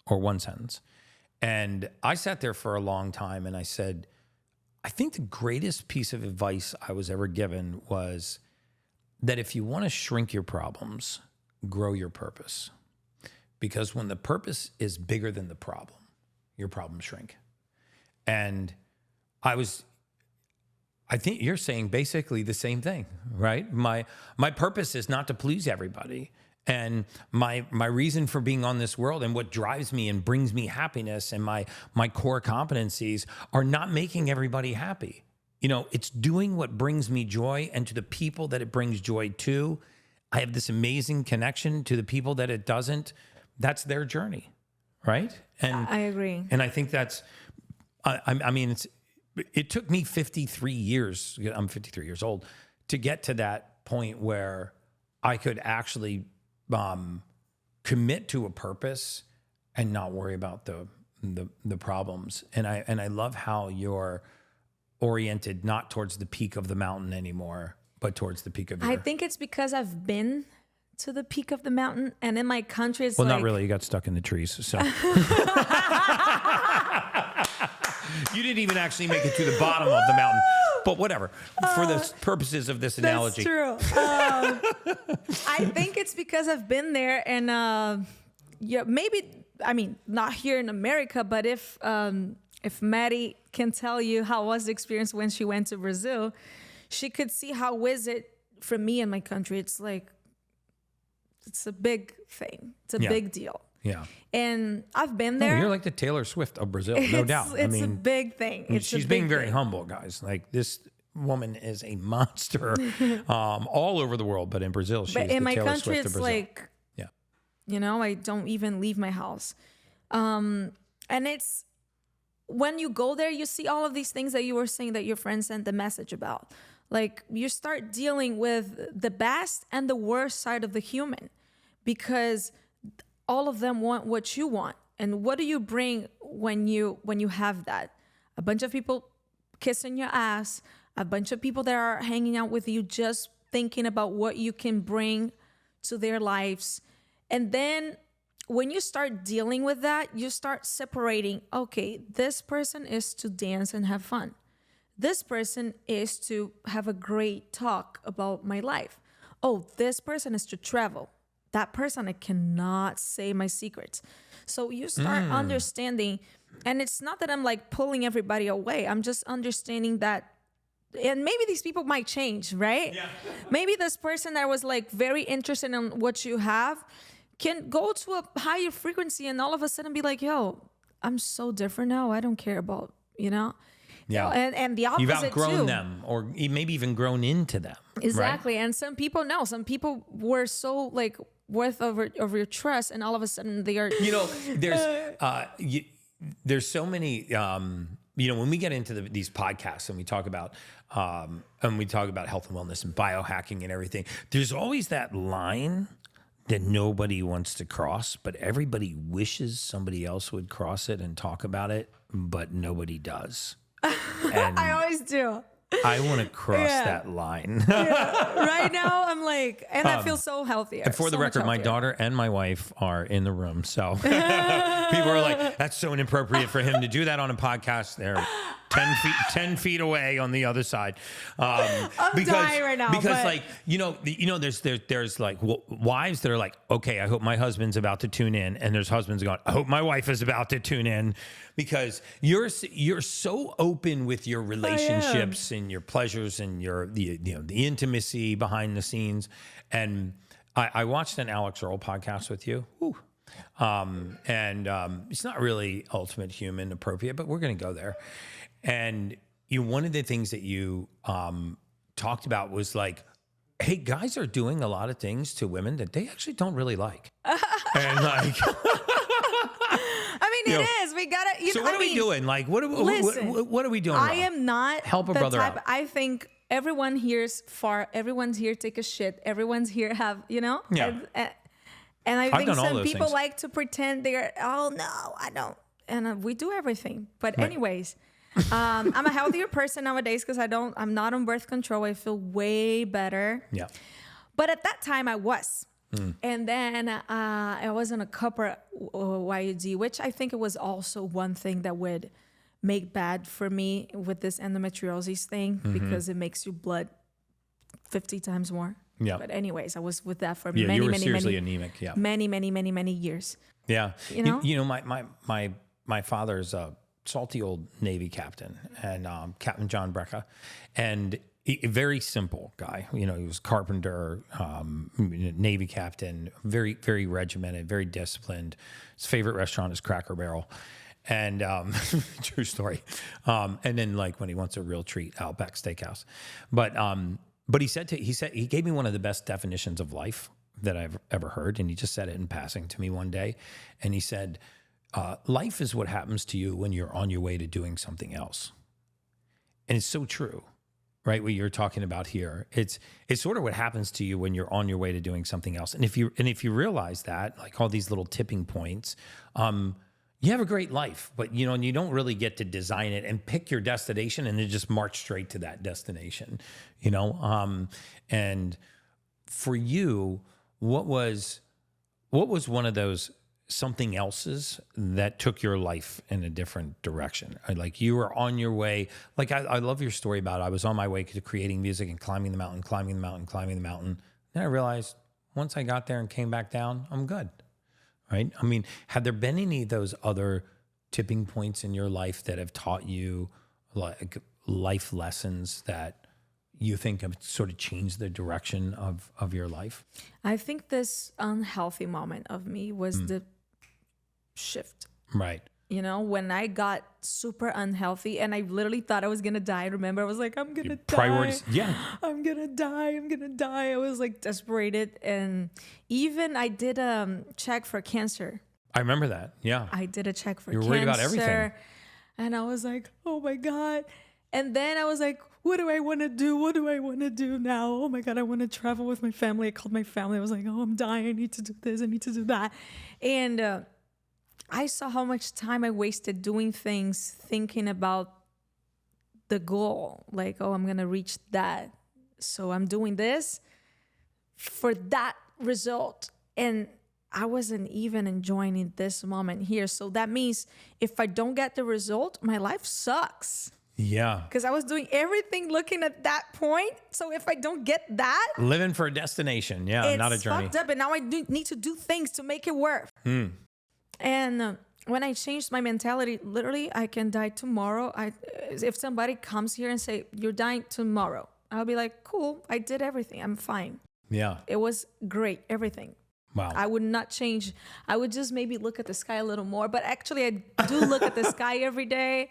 or one sentence. And I sat there for a long time and I said, I think the greatest piece of advice I was ever given was that if you want to shrink your problems, grow your purpose. Because when the purpose is bigger than the problem, your problems shrink. And I think you're saying basically the same thing, right? My purpose is not to please everybody. And my reason for being on this world and what drives me and brings me happiness and my core competencies are not making everybody happy. You know, it's doing what brings me joy, and to the people that it brings joy to, I have this amazing connection. To the people that it doesn't, that's their journey, right? And I agree. And I think that's, I mean, it took me 53 years, I'm 53 years old, to get to that point where I could actually commit to a purpose and not worry about the problems. And I love how you're oriented not towards the peak of the mountain anymore, but towards the peak of your... I think it's because I've been to the peak of the mountain, and in my country it's not really. You got stuck in the trees, so... You didn't even actually make it to the bottom of the mountain, but whatever. For the purposes of this analogy. That's true. I think it's because I've been there, and maybe, I mean, not here in America, but if Maddie can tell you how was the experience when she went to Brazil, she could see how is it for me in my country. It's like, it's a big thing. It's a big deal. Yeah. And I've been there. You're like the Taylor Swift of Brazil, no doubt. It's a big thing. She's being very humble, guys. Like, this woman is a monster all over the world, but in Brazil, she's the Taylor Swift of Brazil. But in my country, it's like, you know, I don't even leave my house. And it's, when you go there, you see all of these things that you were saying that your friend sent the message about. Like, you start dealing with the best and the worst side of the human, because all of them want what you want. And what do you bring when you have that? A bunch of people kissing your ass, a bunch of people that are hanging out with you just thinking about what you can bring to their lives. And then when you start dealing with that, you start separating, okay, this person is to dance and have fun. This person is to have a great talk about my life. Oh, this person is to travel. That person, I cannot say my secrets. So you start understanding, and it's not that I'm like pulling everybody away. I'm just understanding that, and maybe these people might change, right? Yeah. Maybe this person that was like very interested in what you have can go to a higher frequency and all of a sudden be like, yo, I'm so different now. I don't care about, you know? Yeah. And the opposite, you've outgrown too. them, or maybe even grown into them. Exactly. Right? And some people, no, some people were so like worth of your trust, and all of a sudden they are. There's so many. When we get into these podcasts and we talk about health and wellness and biohacking and everything, there's always that line that nobody wants to cross, but everybody wishes somebody else would cross it and talk about it, but nobody does. And I always do. I want to cross that line. Right now, I'm like, and I feel so healthier. And for the record, my daughter and my wife are in the room. So people are like, that's so inappropriate for him to do that on a podcast. They're 10 feet away on the other side. I'm dying right now. Because there's like wives that are like, okay, I hope my husband's about to tune in. And there's husbands going, I hope my wife is about to tune in, because you're so open with your relationships and your pleasures and the intimacy behind the scenes. And I watched an Alex Earl podcast with you. It's not really Ultimate Human appropriate, but we're going to go there. And one of the things that you talked about was like, hey, guys are doing a lot of things to women that they actually don't really like. And like, I mean, it is. We gotta. So what are we doing? Like, what are we doing? I am not help a brother out. I think everyone here's far. Everyone's here take a shit. Everyone's here have Yeah. And I think some people things. like to pretend they're. Oh no, I don't. And we do everything. But anyways. I'm a healthier person nowadays because I'm not on birth control. I feel way better. Yeah. But at that time I was. And then I was on a copper IUD, which I think it was also one thing that would make bad for me with this endometriosis thing, because it makes your blood 50 times more. Yeah. But anyways, I was with that for you were seriously anemic. Yeah. Many years. Yeah. My father's a salty old Navy captain, and Captain John Brecka, and very simple guy. He was carpenter, Navy captain, very, very regimented, very disciplined. His favorite restaurant is Cracker Barrel, and true story. And then like when he wants a real treat, Outback Steakhouse. But he gave me one of the best definitions of life that I've ever heard, and he just said it in passing to me one day, and he said, life is what happens to you when you're on your way to doing something else. And it's so true, right? What you're talking about here. It's sort of what happens to you when you're on your way to doing something else. And if you realize that, like all these little tipping points, you have a great life, but and you don't really get to design it and pick your destination and then just march straight to that destination, and for you, what was one of those something else's that took your life in a different direction? Like you were on your way. Like I love your story about I was on my way to creating music and climbing the mountain. Then I realized once I got there and came back down, I'm good. Right? I mean, have there been any of those other tipping points in your life that have taught you like life lessons that you think have sort of changed the direction of your life? I think this unhealthy moment of me was the shift. Right. When I got super unhealthy and I literally thought I was going to die. Remember, I was like, I'm going to die. Priorities. Yeah. I'm going to die. I was like desperated. And even I did a check for cancer. I remember that. Yeah. I did a check for cancer. You're worried about everything. And I was like, oh my God. And then I was like, what do I want to do? What do I want to do now? Oh my God, I want to travel with my family. I called my family. I was like, oh, I'm dying. I need to do this. I need to do that. And I saw how much time I wasted doing things, thinking about the goal. Like, oh, I'm going to reach that. So I'm doing this for that result. And I wasn't even enjoying this moment here. So that means if I don't get the result, my life sucks. Yeah. Because I was doing everything looking at that point. So if I don't get that, living for a destination. Yeah, not a journey. It's fucked up. And now I need to do things to make it work. And when I changed my mentality, literally, I can die tomorrow. If somebody comes here and say, you're dying tomorrow, I'll be like, cool, I did everything. I'm fine. Yeah. It was great, everything. Wow. I would not change. I would just maybe look at the sky a little more. But actually, I do look at the sky every day.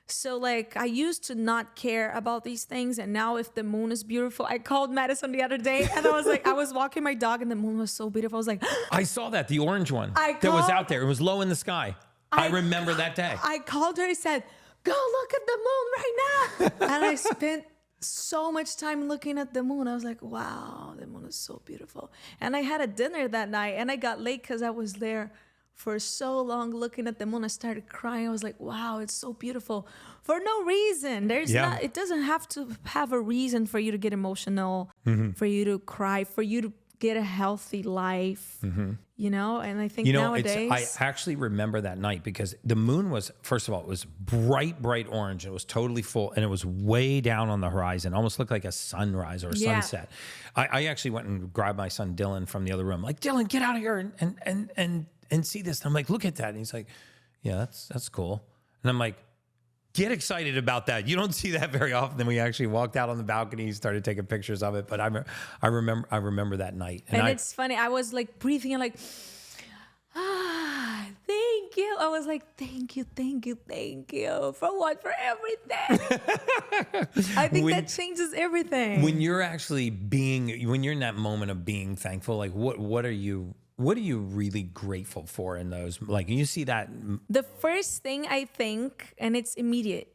So like I used to not care about these things, and now if the moon is beautiful, I called Madison the other day and I was like, I was walking my dog and the moon was so beautiful. I was like, I saw that, the orange one I that was called- out there. It was low in the sky. I remember that day. I called her and said, go look at the moon right now. And I spent so much time looking at the moon. I was like, wow, the moon is so beautiful. And I had a dinner that night and I got late because I was there for so long looking at the moon. I started crying. I was like, wow, it's so beautiful for no reason. It doesn't have to have a reason for you to get emotional, for you to cry, for you to get a healthy life, you know? And I think nowadays... I actually remember that night because the moon was, first of all, it was bright, bright orange. It was totally full and it was way down on the horizon. Almost looked like a sunrise or a sunset. I actually went and grabbed my son Dylan from the other room. Like, Dylan, get out of here and see this. And I'm like, look at that. And he's like, yeah, that's cool. And I'm like, get excited about that. You don't see that very often. Then we actually walked out on the balcony, started taking pictures of it. But I remember that night. And it's funny. I was like breathing and like, thank you. I was like, thank you. For what? For everything. I think that changes everything. When you're actually when you're in that moment of being thankful, like what are you really grateful for in those? Like you see that. The first thing I think, and it's immediate,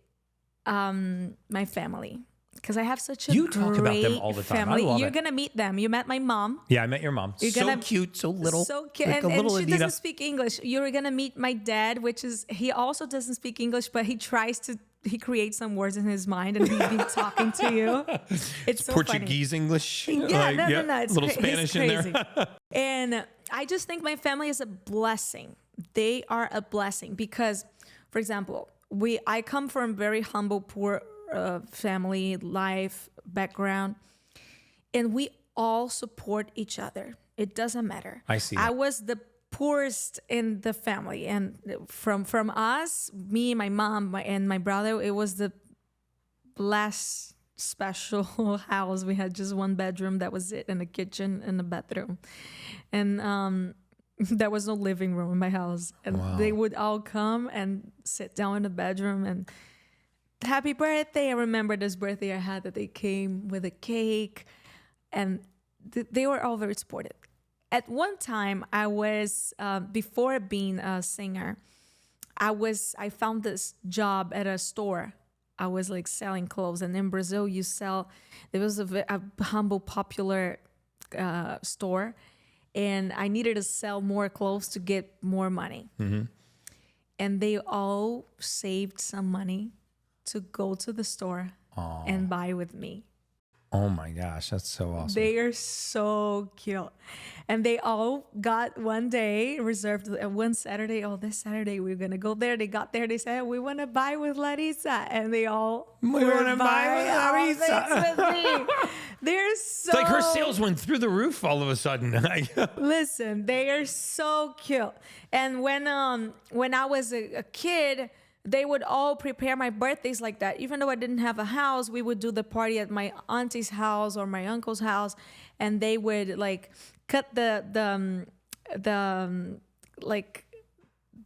my family. Because I have such a You talk about them all the time. family. I love You're it. going to meet them. You met my mom. Yeah, I met your mom. So cute, so little. So cute. Like And a little she Anitta. doesn't speak English. You're going to meet my dad, which is, he also doesn't speak English, but he creates some words in his mind and he's been talking to you. It's so Portuguese, funny. English. Yeah, no. It's a little Spanish in crazy. there. And I just think my family is a blessing. They are a blessing because, for example, I come from very humble, poor family life background, and we all support each other. It doesn't matter. I see I that. was the poorest in the family, and from us, me, my mom, and my brother, it was the last special house. We had just one bedroom, that was it, and a kitchen and a bathroom, and there was no living room in my house. And they would all come and sit down in the bedroom and happy birthday. I remember this birthday I had that they came with a cake, and they were all very supportive. At one time, I was, before being a singer, I found this job at a store. I was like selling clothes. And in Brazil, there was a humble, popular store. And I needed to sell more clothes to get more money. Mm-hmm. And they all saved some money to go to the store and buy with me. Oh my gosh, that's so awesome. They are so cute. And they all got one day reserved, one Saturday. Oh, this Saturday we're going to go there. They got there. They said, we want to buy with Larissa. And they all We want to buy with Larissa. With me. They're so... It's like her sales went through the roof all of a sudden. Listen, they are so cute. And when I was a kid, they would all prepare my birthdays like that. Even though I didn't have a house, we would do the party at my auntie's house or my uncle's house, and they would like cut the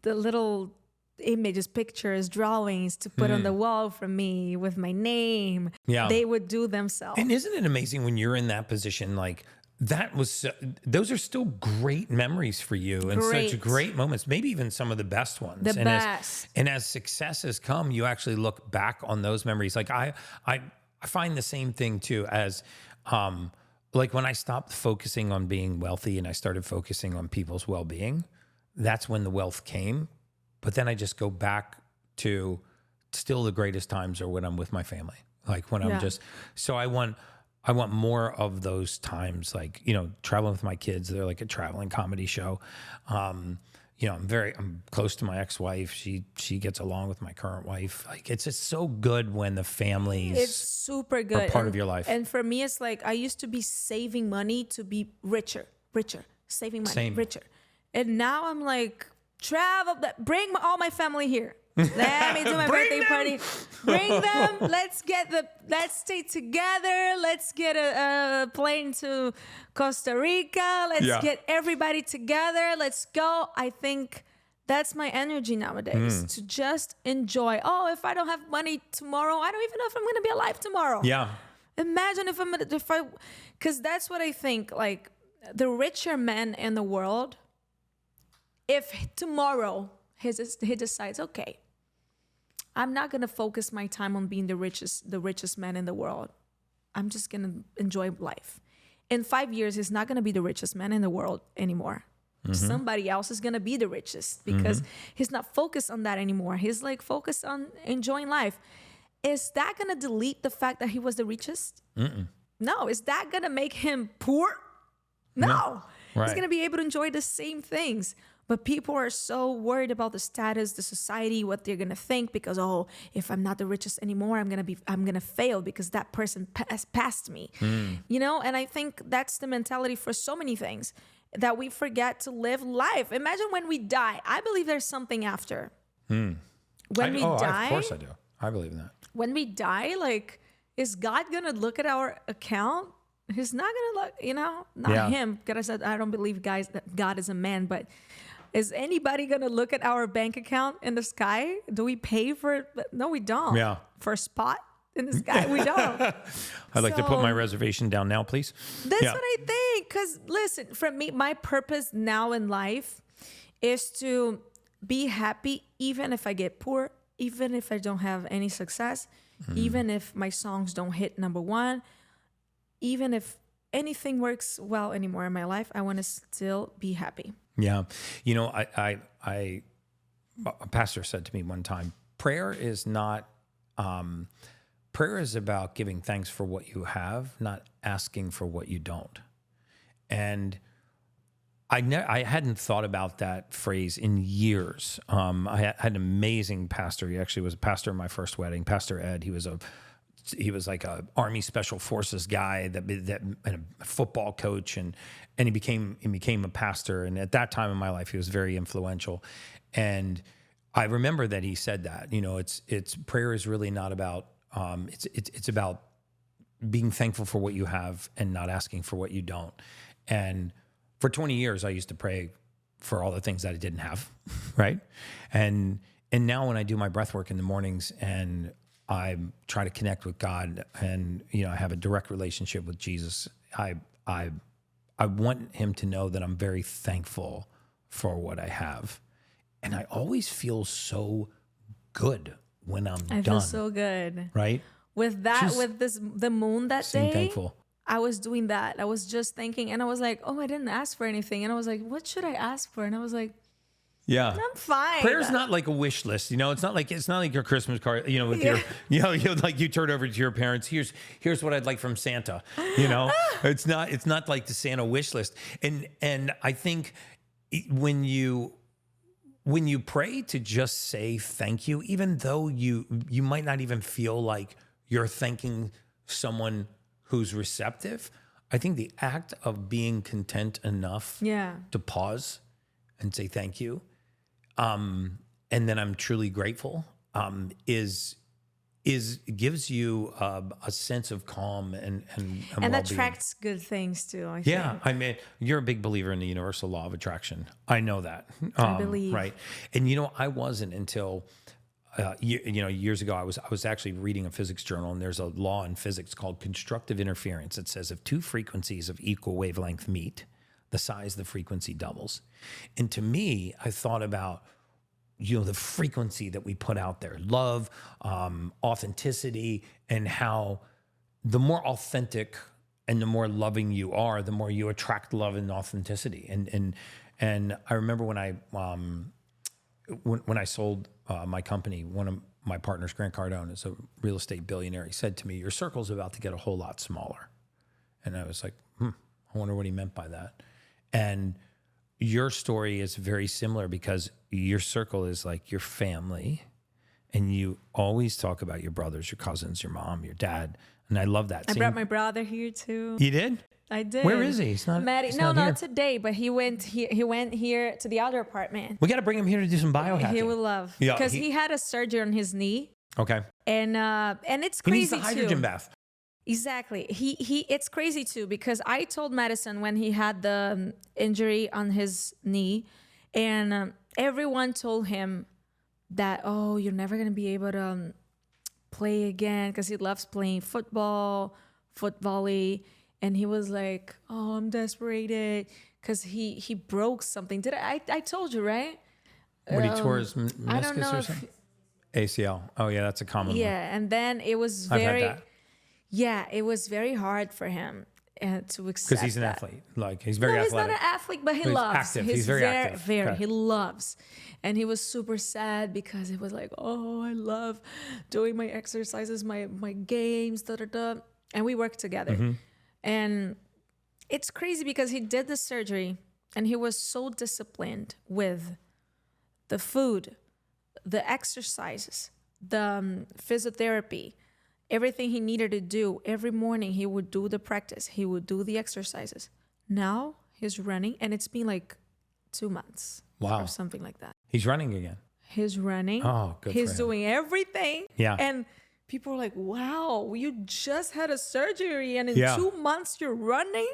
little images, pictures, drawings to put on the wall for me with my name. Yeah. They would do themselves. And isn't it amazing when you're in that position? Like those are still great memories for you and such great moments, maybe even some of the best ones. The best. As success has come, you actually look back on those memories. Like I find the same thing too, as like when I stopped focusing on being wealthy and I started focusing on people's well-being, that's when the wealth came. But then I just go back to still the greatest times are when I'm with my family. Like when I'm just, so I want more of those times, like, you know, traveling with my kids. They're like a traveling comedy show. You know, I'm close to my ex-wife. She gets along with my current wife. Like it's just so good when the families It's super good. are part of your life. And for me, it's like I used to be saving money to be richer, saving money, richer. And now I'm like, bring all my family here. Let me do my birthday party. Bring them. Let's stay together. Let's get a plane to Costa Rica. Let's get everybody together. Let's go. I think That's my energy nowadays, to just enjoy. Oh, if I don't have money tomorrow, I don't even know if I'm going to be alive tomorrow. Yeah. Imagine because that's what I think, like the richer man in the world, if tomorrow he decides, okay, I'm not going to focus my time on being the richest man in the world. I'm just going to enjoy life. In 5 years, he's not going to be the richest man in the world anymore. Somebody else is going to be the richest because he's not focused on that anymore. He's like focused on enjoying life. Is that going to delete the fact that he was the richest? No. Is that going to make him poor? No. Right. He's going to be able to enjoy the same things. But people are so worried about the status, the society, what they're going to think because, oh, if I'm not the richest anymore, I'm going to fail because that person passed me. You know, and I think that's the mentality for so many things, that we forget to live life. Imagine when we die. I believe there's something after. When we die. Of course I do. I believe in that. When we die, like, is God going to look at our account? He's not going to look, you know, not him. Because I don't believe, guys, that God is a man, but is anybody going to look at our bank account in the sky? Do we pay for it? No, we don't. Yeah. For a spot in the sky, we don't. I'd like to put my reservation down now, please. That's what I think. Because listen, for me, my purpose now in life is to be happy, even if I get poor, even if I don't have any success, even if my songs don't hit number one, even if anything works well anymore in my life, I want to still be happy. Yeah. You know, a pastor said to me one time, prayer is not, prayer is about giving thanks for what you have, not asking for what you don't. And I hadn't thought about that phrase in years. I had an amazing pastor. He actually was a pastor in my first wedding, Pastor Ed. He was like a Army Special Forces guy and a football coach, and he became a pastor. And at that time in my life, he was very influential. And I remember that he said that, you know, it's prayer is really not about it's about being thankful for what you have and not asking for what you don't. And for 20 years, I used to pray for all the things that I didn't have, right? And now when I do my breath work in the mornings and I try to connect with God and, you know, I have a direct relationship with Jesus, I want him to know that I'm very thankful for what I have. And I always feel so good when I'm done. I feel so good. Right? With that, the moon that day. Thankful. I was doing that. I was just thinking, and I was like, oh, I didn't ask for anything. And I was like, what should I ask for? And I was like, yeah, I'm fine. Prayer's not like a wish list, you know. It's not like your Christmas card, you know, with your, you know, like you turn over to your parents. Here's what I'd like from Santa, you know. It's not like the Santa wish list. And I think when you pray to just say thank you, even though you might not even feel like you're thanking someone who's receptive, I think the act of being content enough to pause and say thank you, and then I'm truly grateful, gives you a sense of calm and well-being. Attracts good things too. I think. I mean, you're a big believer in the universal law of attraction. I know that. I believe. Right, and you know, I wasn't until. Years ago, I was actually reading a physics journal, and there's a law in physics called constructive interference. It says if two frequencies of equal wavelength meet, the size of the frequency doubles. And to me, I thought about, you know, the frequency that we put out there, love, authenticity, and how the more authentic and the more loving you are, the more you attract love and authenticity. And I remember when I sold my company, one of my partners, Grant Cardone, is a real estate billionaire. He said to me, your circle's about to get a whole lot smaller. And I was like, I wonder what he meant by that. And your story is very similar because your circle is like your family. And you always talk about your brothers, your cousins, your mom, your dad. And I love that. I brought my brother here too. You did? I did. Where is he? He's not. Not today, but he went here to the other apartment. We got to bring him here to do some biohacking. He will love, because he had a surgery on his knee. Okay. And it's crazy. He needs the hydrogen bath. Exactly. It's crazy too, because I told Madison when he had the injury on his knee, and everyone told him that, oh, you're never going to be able to play again, because he loves playing football, foot volley. And he was like, oh, I'm desperate because he broke something. I told you, right? What, he tore his I don't meniscus know or if, something? ACL. Oh yeah, that's a common one. yeah. And then it was I've very, had that. yeah, it was very hard for him to accept Because he's an that. athlete. Like, he's very No, he's athletic. not an athlete, but he He's loves. active. He's very active. Very. Okay. He loves. And he was super sad because he was like, oh, I love doing my exercises, my games, da da da. And we worked together. Mm-hmm. And it's crazy because he did the surgery and he was so disciplined with the food, the exercises, the physiotherapy, everything he needed to do. Every morning he would do the practice. He would do the exercises. Now he's running, and it's been like 2 months. Wow. Or something like that. He's running again. He's running. Oh, good He's for him. doing everything. Yeah. And people are like, wow, you just had a surgery and in Yeah. 2 months you're running.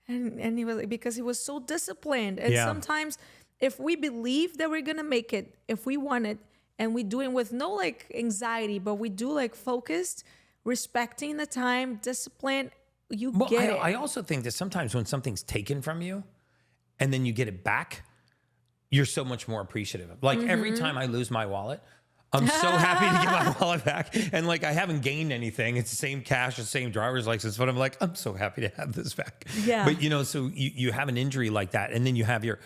And he was like, because he was so disciplined. And Yeah. sometimes if we believe that we're going to make it, if we want it, and we do it with no like anxiety, but we do like focused, respecting the time, discipline, you Well, get it. I also think that sometimes when something's taken from you and then you get it back, you're so much more appreciative. Like every Mm-hmm. time I lose my wallet, I'm so happy to get my wallet back. And like, I haven't gained anything. It's the same cash, the same driver's license, but I'm like, I'm so happy to have this back. Yeah. But you know, so you have an injury like that, and then you have your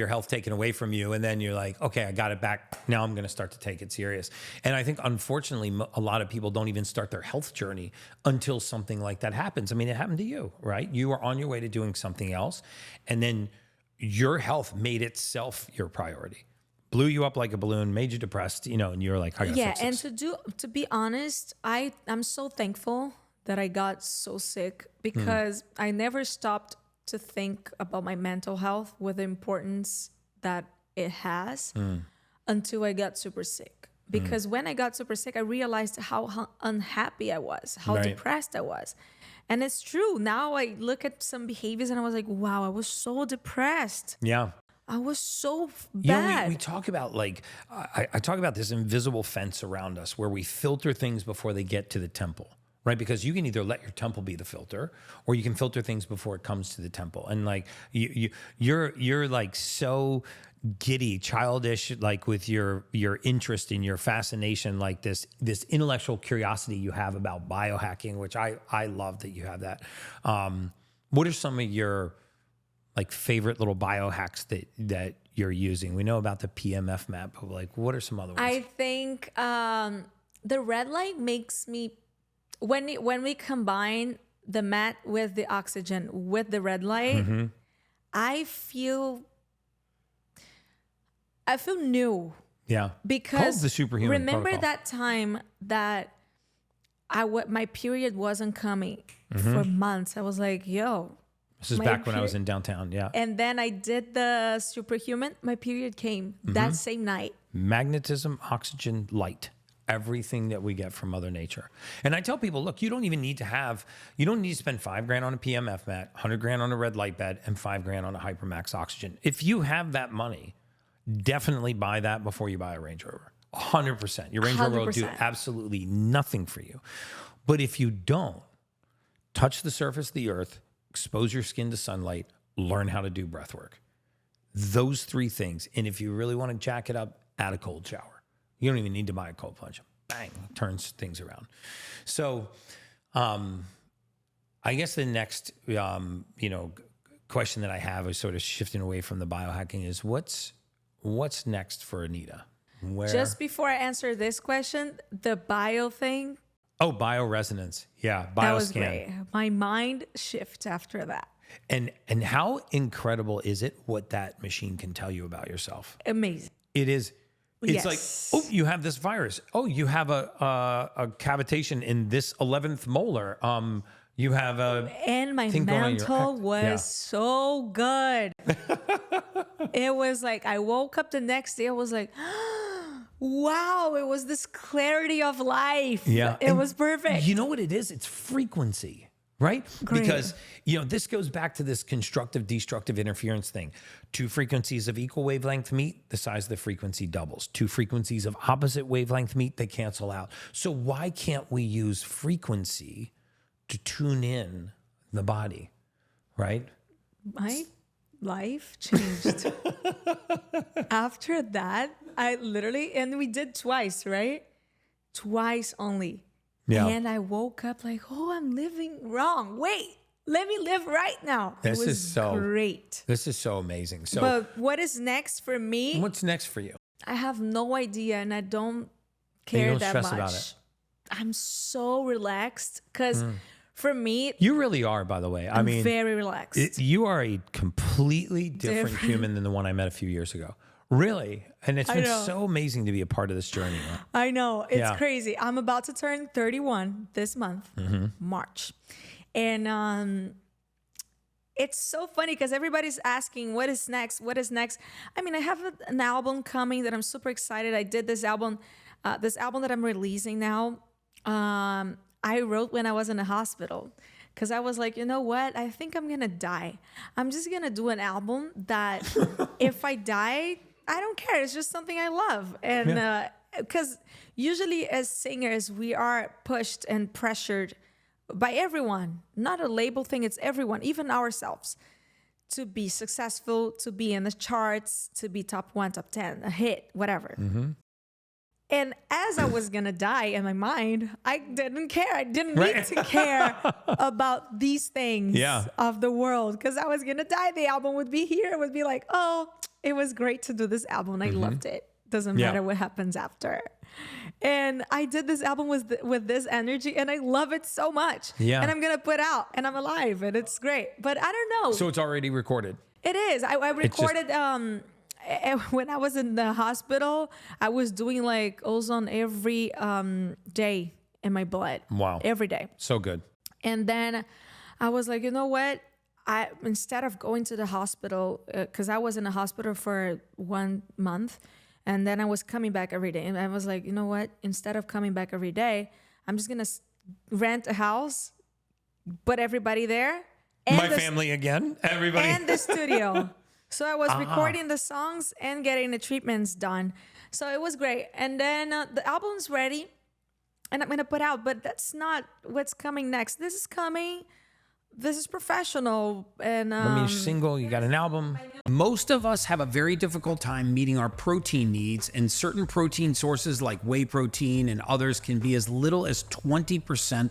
health taken away from you, and then you're like, okay, I got it back. Now I'm going to start to take it serious. And I think, unfortunately, a lot of people don't even start their health journey until something like that happens. I mean, it happened to you, right? You were on your way to doing something else, and then your health made itself your priority. Blew you up like a balloon, made you depressed, you know, and you're like, I gotta yeah, fix and this. to be honest, I'm so thankful that I got so sick, because I never stopped to think about my mental health with the importance that it has until I got super sick. Because when I got super sick, I realized how unhappy I was, how Right. depressed I was. And it's true. Now I look at some behaviors and I was like, wow, I was so depressed. Yeah. I was so You know, bad. we talk about like, I talk about this invisible fence around us where we filter things before they get to the temple, right? Because you can either let your temple be the filter, or you can filter things before it comes to the temple. And like, you're like so giddy, childish, like with your interest and your fascination, like this intellectual curiosity you have about biohacking, which I love that you have that. What are some of your like favorite little biohacks that you're using? We know about the PEMF map, but like, what are some other ones? I think the red light makes me, when we combine the mat with the oxygen with the red light, I feel new. Yeah. Because Called the superhuman remember protocol. that time that my period wasn't coming for months. I was like, yo. This is my back when I was period- in downtown. Yeah. And then I did the superhuman. My period came that same night. Magnetism, oxygen, light, everything that we get from Mother Nature. And I tell people, look, you don't need to spend $5,000 on a PMF mat, $100,000 on a red light bed, and $5,000 on a Hypermax oxygen. If you have that money, definitely buy that before you buy a Range Rover. 100%. Your Range Rover will do 100%. absolutely nothing for you. But if you don't, touch the surface of the earth, expose your skin to sunlight, learn how to do breath work. Those three things. And if you really want to jack it up, add a cold shower. You don't even need to buy a cold plunge. Bang, turns things around. So I guess the next question that I have is sort of shifting away from the biohacking is what's next for Anitta? Just before I answer this question, the bio thing, Oh, bioresonance. Yeah, that was bioscan. great. My mind shift after that. And how incredible is it what that machine can tell you about yourself? Amazing. It is. It's Yes. like, oh, you have this virus. Oh, you have a cavitation in this 11th molar. You have a And my thing going on in your mental act- was yeah. so good. It was like, I woke up the next day, I was like, wow, it was this clarity of life. Yeah. It And was perfect. You know what it is? It's frequency, right? Great. Because, this goes back to this constructive, destructive interference thing. Two frequencies of equal wavelength meet, the size of the frequency doubles. Two frequencies of opposite wavelength meet, they cancel out. So why can't we use frequency to tune in the body, right? My life changed. After that, I literally, and we did twice, right? Twice only. Yeah. And I woke up like, oh, I'm living wrong. Wait, let me live right now. This it was is so great. This is so amazing. So But what is next for me? what's next for you? I have no idea, and I don't And you care don't that stress much. about it. I'm so relaxed because for me, You really are, by the way. I I'm mean, very relaxed. you are a completely different human than the one I met a few years ago. Really. And it's I been know. so amazing to be a part of this journey. Man. I know. It's Yeah. crazy. I'm about to turn 31 this month, March. And it's so funny because everybody's asking, what is next? What is next? I mean, I have an album coming that I'm super excited. I did this album that I'm releasing now. I wrote when I was in the hospital because I was like, you know what? I think I'm going to die. I'm just going to do an album that if I die, I don't care. It's just something I love. And because usually as singers, we are pushed and pressured by everyone, not a label thing. It's everyone, even ourselves, to be successful, to be in the charts, to be top 1, top 10, a hit, whatever. And as I was going to die in my mind, I didn't care. I didn't need to care about these things of the world because I was going to die. The album would be here. It would be like, oh, it was great to do this album. I loved it. Doesn't matter what happens after. And I did this album with this energy and I love it so much. Yeah. And I'm going to put out and I'm alive and it's great. But I don't know. So it's already recorded. It is. I recorded when I was in the hospital. I was doing like ozone every day in my blood. Wow. Every day. So good. And then I was like, you know what? Instead of going to the hospital, because I was in the hospital for 1 month, and then I was coming back every day. And I was like, you know what? Instead of coming back every day, I'm just going to rent a house, put everybody there. And My family again, everybody. And the studio. So I was recording the songs and getting the treatments done. So it was great. And then the album's ready and I'm going to put out, but that's not what's coming next. This is coming. This is professional. And I mean, you're single, you got an album. Most of us have a very difficult time meeting our protein needs, and certain protein sources like whey protein and others can be as little as 20%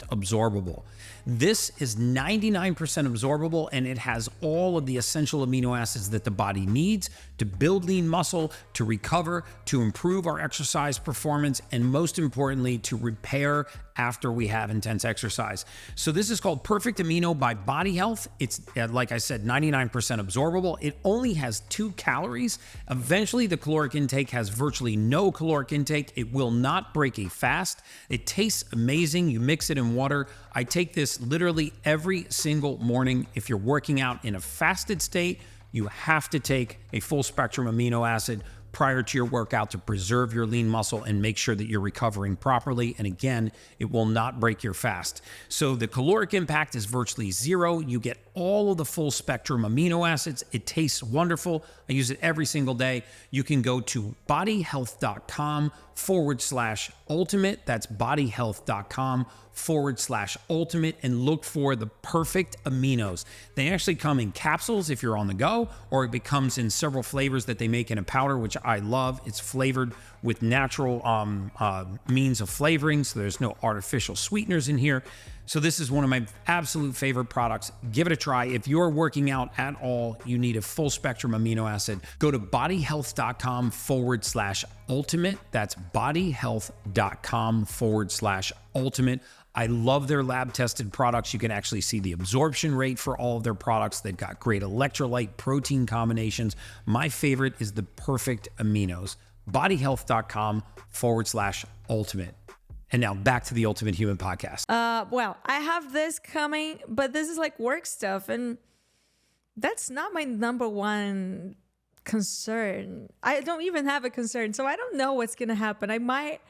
absorbable. This is 99% absorbable, and it has all of the essential amino acids that the body needs to build lean muscle, to recover, to improve our exercise performance, and most importantly, to repair after we have intense exercise. So this is called Perfect Amino by Body Health. It's, like I said, 99% absorbable. It only has 2 calories. Eventually, the caloric intake has virtually no caloric intake. It will not break a fast. It tastes amazing. You mix it in water. I take this literally every single morning. If you're working out in a fasted state, you have to take a full spectrum amino acid prior to your workout to preserve your lean muscle and make sure that you're recovering properly. And again, it will not break your fast. So the caloric impact is virtually zero. You get all of the full spectrum amino acids. It tastes wonderful. I use it every single day. You can go to bodyhealth.com/ultimate. That's bodyhealth.com/ultimate and look for the perfect aminos. They actually come in capsules if you're on the go, or it comes in several flavors that they make in a powder, which I love. It's flavored with natural means of flavoring, so there's no artificial sweeteners in here. So this is one of my absolute favorite products. Give it a try. If you're working out at all, you need a full spectrum amino acid. Go to bodyhealth.com/ultimate. That's bodyhealth.com/ultimate. I love their lab tested products. You can actually see the absorption rate for all of their products. They've got great electrolyte protein combinations. My favorite is the perfect aminos. bodyhealth.com/ultimate. And now back to the Ultimate Human Podcast. Well, I have this coming, but this is like work stuff. And that's not my number one concern. I don't even have a concern. So I don't know what's going to happen. I might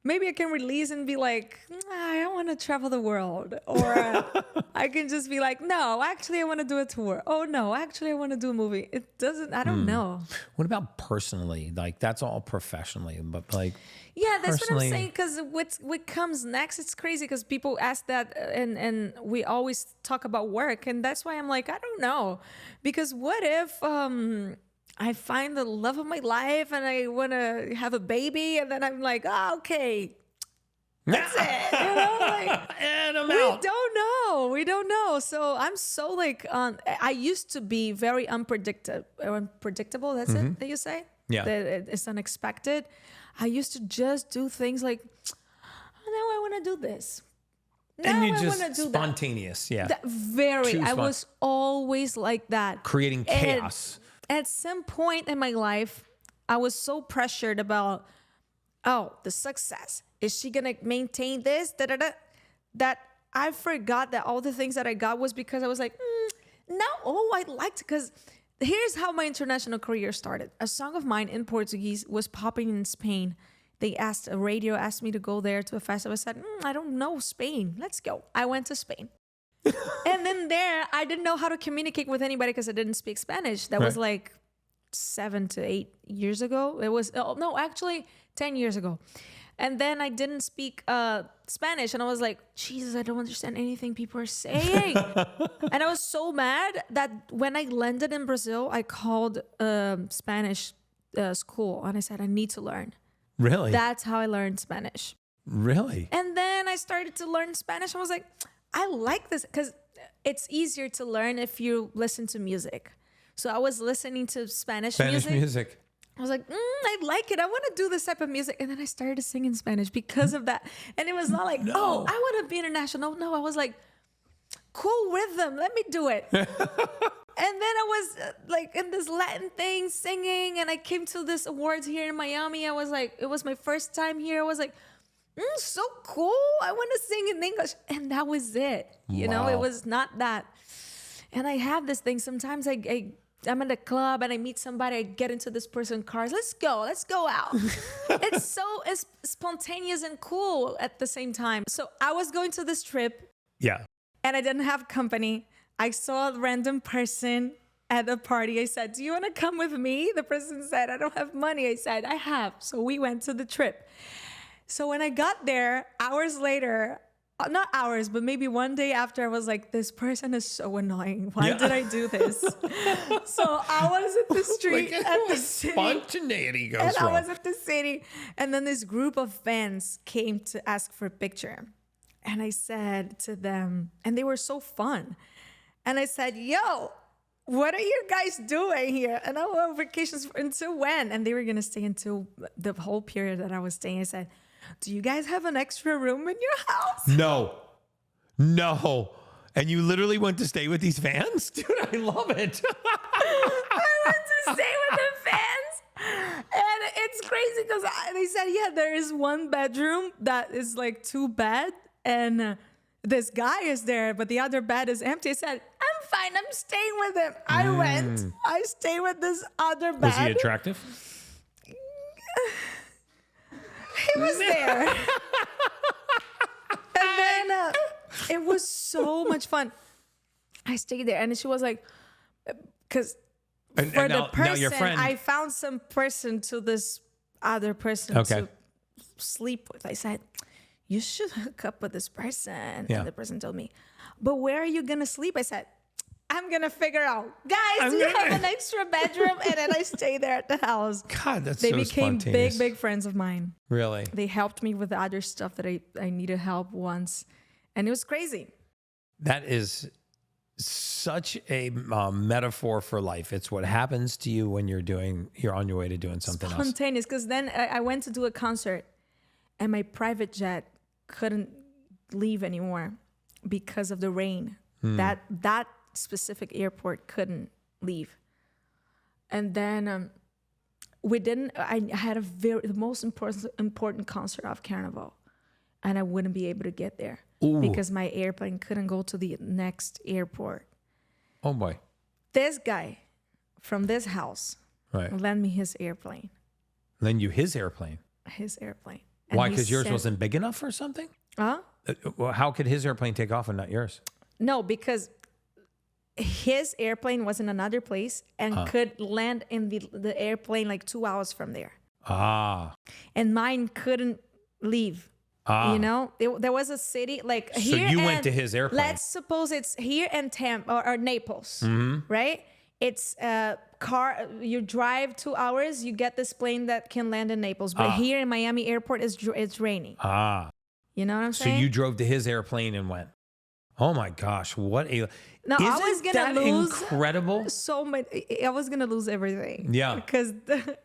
maybe I can release and be like, I want to travel the world. Or I can just be like, no, actually, I want to do a tour. Oh, no, actually, I want to do a movie. It doesn't, I don't know. What about personally? Like, that's all professionally, but like, Yeah, that's what I'm personally- saying. Because what comes next, it's crazy because people ask that and we always talk about work. And that's why I'm like, I don't know. Because what if I find the love of my life and I want to have a baby and then I'm like, oh, okay, that's it. You know, like, and I'm we out. don't know. So I'm so like, I used to be very unpredictable. That's it that you say? Yeah. That it's unexpected. I used to just do things like, oh, now I want to do this. And Now you I just want to do spontaneous. Yeah. that. Very. I was always like that. Creating And chaos. at some point in my life, I was so pressured about, oh, the success. Is she going to maintain this? That I forgot that all the things that I got was because I was like, no, I liked it. Because here's how my international career started. A song of mine in Portuguese was popping in Spain. A radio asked me to go there to a festival. I said, I don't know Spain. Let's go. I went to Spain. And then there, I didn't know how to communicate with anybody because I didn't speak Spanish. That was like 7 to 8 years ago. It was, actually 10 years ago. And then I didn't speak Spanish. And I was like, Jesus, I don't understand anything people are saying. And I was so mad that when I landed in Brazil, I called Spanish school. And I said, I need to learn. Really? That's how I learned Spanish. Really? And then I started to learn Spanish. I was like, I like this because it's easier to learn if you listen to music. So I was listening to Spanish music. I was like, I like it. I want to do this type of music. And then I started singing Spanish because of that. And it was not like, I want to be international. No, I was like, cool rhythm. Let me do it. And then I was like in this Latin thing singing. And I came to this awards here in Miami. I was like, it was my first time here. I was like, so cool. I want to sing in English. And that was it. You know, it was not that. And I have this thing. Sometimes I'm at a club and I meet somebody. I get into this person's cars. Let's go out. It's spontaneous and cool at the same time. So I was going to this trip. Yeah. And I didn't have company. I saw a random person at a party. I said, do you want to come with me? The person said, I don't have money. I said, I have. So we went to the trip. So when I got there, hours later, not hours, but maybe one day after, I was like, this person is so annoying. Why did I do this? So I was at the street at the city. Spontaneity goes And wrong. I was at the city. And then this group of fans came to ask for a picture. And I said to them, and they were so fun. And I said, yo, what are you guys doing here? And I went on vacations until when? And they were going to stay until the whole period that I was staying. I said, do you guys have an extra room in your house? No. And you literally went to stay with these fans? Dude, I love it. I went to stay with the fans. And it's crazy because they said, yeah, there is one bedroom that is like 2 beds. And this guy is there, but the other bed is empty. I said, I'm fine. I'm staying with him. I went. I stayed with this other bed. Was he attractive? He was there. And then it was so much fun. I stayed there. And she was like, because for the person, your friend, I found some person to this other person to sleep with. I said, you should hook up with this person. Yeah. And the person told me, but where are you going to sleep? I said, I'm going to figure out. Guys, do you have an extra bedroom? And then I stayed there at the house. God, that's They so became spontaneous. big friends of mine. Really? They helped me with the other stuff that I needed help once. And it was crazy. That is such a metaphor for life. It's what happens to you when you're on your way to doing something else. Spontaneous. Because then I went to do a concert and my private jet couldn't leave anymore because of the rain. That specific airport couldn't leave. And then I had the most important concert of Carnival, and I wouldn't be able to get there because my airplane couldn't go to the next airport. Oh boy. This guy from this house lent me his airplane. Lend you his airplane. And Why? he Because yours said- wasn't big enough or something? Huh? Well, how could his airplane take off and not yours? No, because his airplane was in another place and could land in the airplane like 2 hours from there. Ah. And mine couldn't leave. Ah. You know, there was a city like So here. you went and- to his airplane. Let's suppose it's here in Tampa or Naples, right? It's a car. You drive 2 hours, you get this plane that can land in Naples. But here in Miami Airport, it's raining. Ah. You know what I'm So saying? you drove to his airplane and went. Oh my gosh, what a No, I Isn't was gonna that lose incredible? so much. I was gonna lose everything. Yeah. because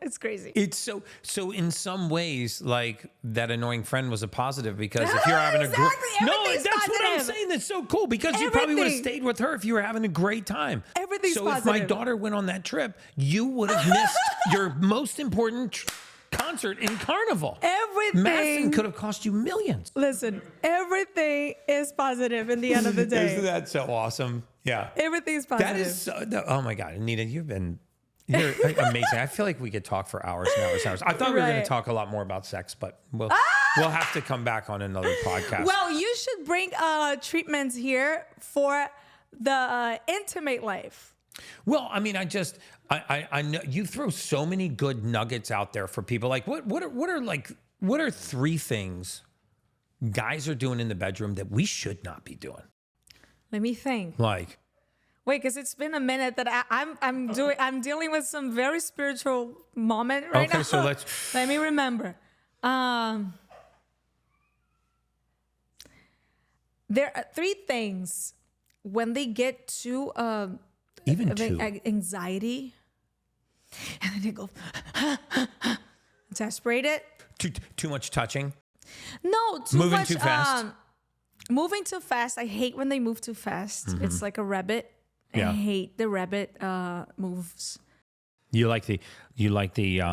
it's crazy. It's so in some ways, like that annoying friend was a positive because if you're having a great Exactly, no, everything's that's what I'm positive. saying. That's so cool because you probably would have Everything. stayed with her if you were having a great time. Everything's so if my positive. daughter went on that trip, you would have missed your most important concert in Carnival. Everything. Madison could have cost you millions. Listen, everything is positive in the end of the day. Isn't that so awesome? Yeah. Everything's positive. That is so, oh my God, Anita, you're amazing. I feel like we could talk for hours and hours and hours. I thought we were going Right. to talk a lot more about sex, but we'll have to come back on another podcast. Well, you should bring treatments here for the intimate life. Well, I mean, I know you throw so many good nuggets out there for people. Like what are 3 things guys are doing in the bedroom that we should not be doing? Let me think. Like, Wait, because it's been a minute that I'm dealing with some very spiritual moment right now. okay, so Let me remember. There are 3 things when they get too even 2. anxiety, and then they go desperate. Too much touching. No, too Moving much. too fast? Moving too fast. I hate when they move too fast. It's like a rabbit. Yeah. I hate the rabbit moves You like the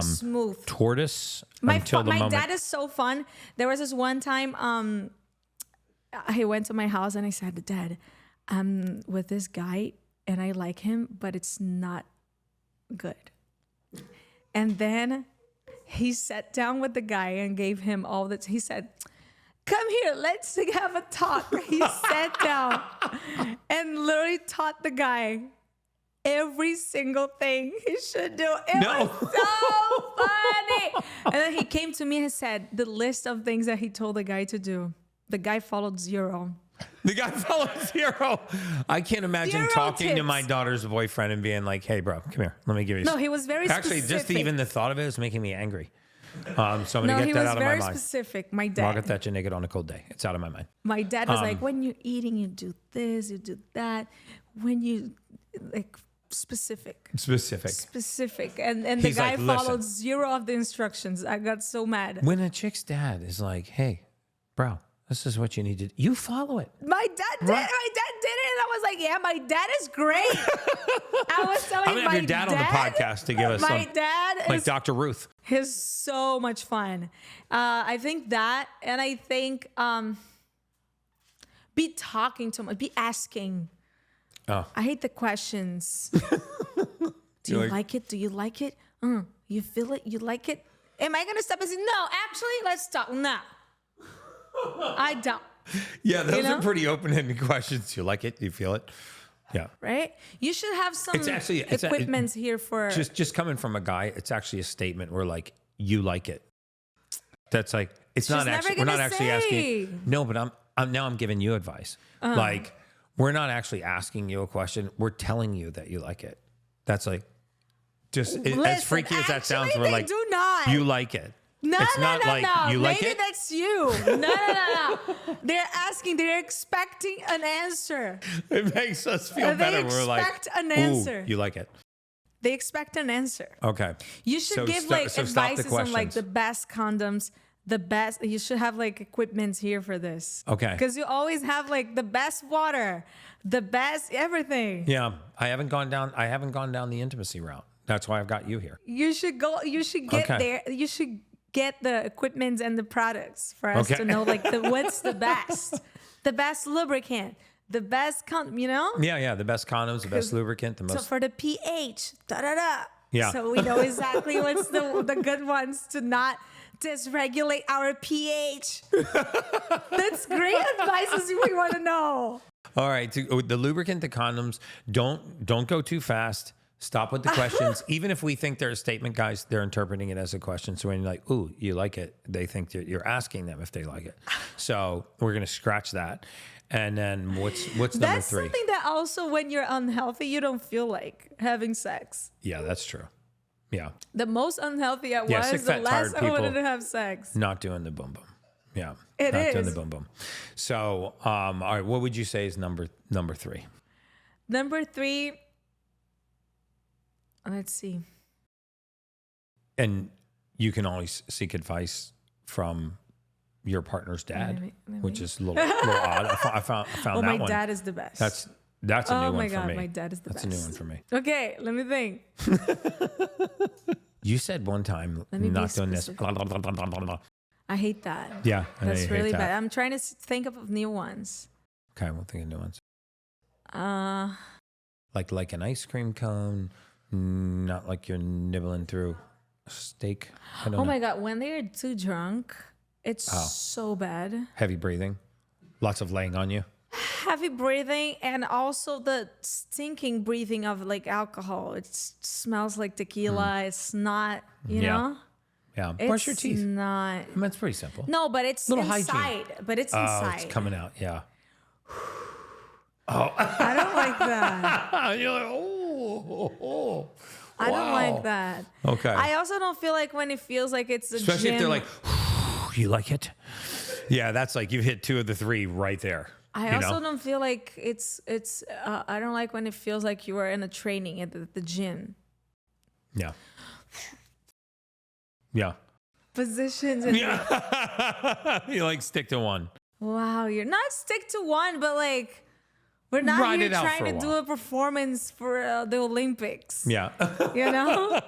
smooth. tortoise My until the moment. dad is so fun. There was this one time he went to my house and I said, Dad, I'm with this guy and I like him, but it's not good. And then he sat down with the guy and gave him all that. He said, come here, let's have a talk. He sat down and literally taught the guy every single thing he should do. It No. was so funny. And then he came to me and said the list of things that he told the guy to do. The guy followed 0. The guy followed 0. I can't imagine 0 talking to tips. my daughter's boyfriend and being like, "Hey, bro, come here. Let me give you." No, he was very Actually, specific. just even the thought of it is making me angry. So I'm No, gonna he get that was out of my very mind. specific. My Margaret dad. that you naked on a cold day. It's out of my mind. My dad was like, when you're eating, you do this, you do that. When you like specific. And the He's guy like, followed "Listen." 0 of the instructions. I got so mad. When a chick's dad is like, "Hey, bro, this is what you need to do," you follow it. My dad did it. Right. My dad did it. And I was like, yeah, my dad is great. I was telling I'm gonna have your dad on the podcast to give us my some, dad like is Dr. Ruth. He's so much fun. I think that, and I think be talking too much, be asking. Oh. I hate the questions. Do you like it? Do you like it? You feel it? You like it? Am I gonna stop and say, no, actually, let's talk. No. I don't. Yeah, those know? are pretty open-ended questions. You like it? Do you feel it? Yeah. Right? You should have some It's actually- equipment here for Just coming from a guy, it's actually a statement where like you like it. That's like it's She's not never actually we're not gonna actually say. asking. No, but I'm giving you advice. Like we're not actually asking you a question. We're telling you that you like it. That's like just as Listen, freaky as that sounds. actually, We're they like do not. you like it. No, It's no, not no, like no. you like Maybe it? that's you. No. They're asking. They're expecting an answer. It makes us feel They better. We're like, expect an "Ooh, answer." you like it. They expect an answer. Okay. You should So give stop- like so stop the advices on like questions. the best condoms, the best. You should have like equipment here for this. Okay. Because you always have like the best water, the best everything. Yeah, I haven't gone down the intimacy route. That's why I've got you here. You should go. You should get Okay. there. You should get the equipment and the products for us Okay. to know like what's the best lubricant, the best Yeah, the best condoms, the best lubricant, the So most. for the pH, da da da. Yeah. So we know exactly what's the good ones to not dysregulate our pH. That's great advice as we want to know. All right. The lubricant, the condoms, don't go too fast. Stop with the questions. Even if we think they're a statement, guys, they're interpreting it as a question. So when you're like, ooh, you like it, they think that you're asking them if they like it. So we're going to scratch that. And then what's number 3? That's something that also when you're unhealthy, you don't feel like having sex. Yeah, that's true. Yeah. The most unhealthy I Yeah, was, sick, the fat, less tired I people. wanted to have sex. Not doing the boom boom. Yeah. It not doing is. the boom boom. So, all right, what would you say is number 3? Number 3, let's see. And you can always seek advice from your partner's dad, which is a little odd. I found Oh, that my one. dad is the best. That's a new Oh one my for God, me. my dad is the That's best. a new one for me. Okay, let me think. You said one time, Let me be not doing this. specific. I hate that. Yeah, I know That's you hate really that. bad. I'm trying to think of new ones. Okay, we'll think of new ones. Uh, Like an ice cream cone, not like you're nibbling through a steak. I don't know. my God, when they're too drunk, it's Oh. so bad. Heavy breathing, lots of laying on you. Heavy breathing and also the stinking breathing of like alcohol. It smells like tequila. It's not, you Yeah. know? Yeah, brush your It's teeth. not. I mean, it's pretty simple. No, but it's Little inside. hygiene. But it's Oh, inside. it's coming out. Yeah. I don't like that. You're like, oh. I don't Wow. like that. Okay. I also don't feel like when it feels like it's a Especially gym. if they're like, you like it? Yeah, that's like you've hit 2 of the 3 right there. I you also know? don't feel like it's I don't like when it feels like you are in a training at the gym. Yeah. Yeah. Positions and You like stick to one. wow, you're not stick to one, but like we're not Ride here it out trying for a to do while. a performance for the Olympics. Yeah. You know?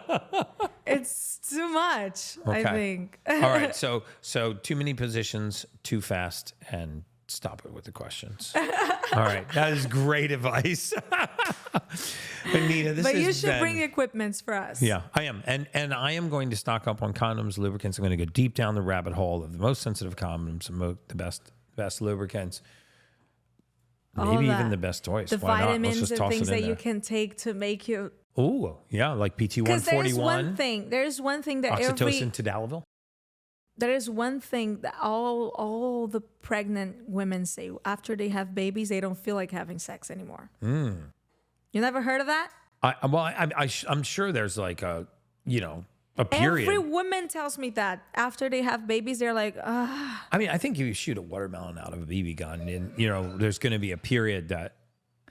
It's too much, I Okay. think. All right. So too many positions, too fast, and stop it with the questions. All right. That is great advice. Anita, this But you has should been- bring equipments for us. Yeah, I am. And I am going to stock up on condoms, lubricants. I'm going to go deep down the rabbit hole of the most sensitive condoms, the best lubricants, All maybe that. even the best toys. The Why not? Let's vitamins just and toss things it in that you there. can take to make you. Oh, yeah, like PT Because there's 141, one thing that oxytocin, tadalafil. there is one thing that all the pregnant women say after they have babies, they don't feel like having sex anymore. You never heard of that? I'm sure there's like a period. Every woman tells me that after they have babies, they're like, ah. I mean, I think you shoot a watermelon out of a BB gun, and there's going to be a period that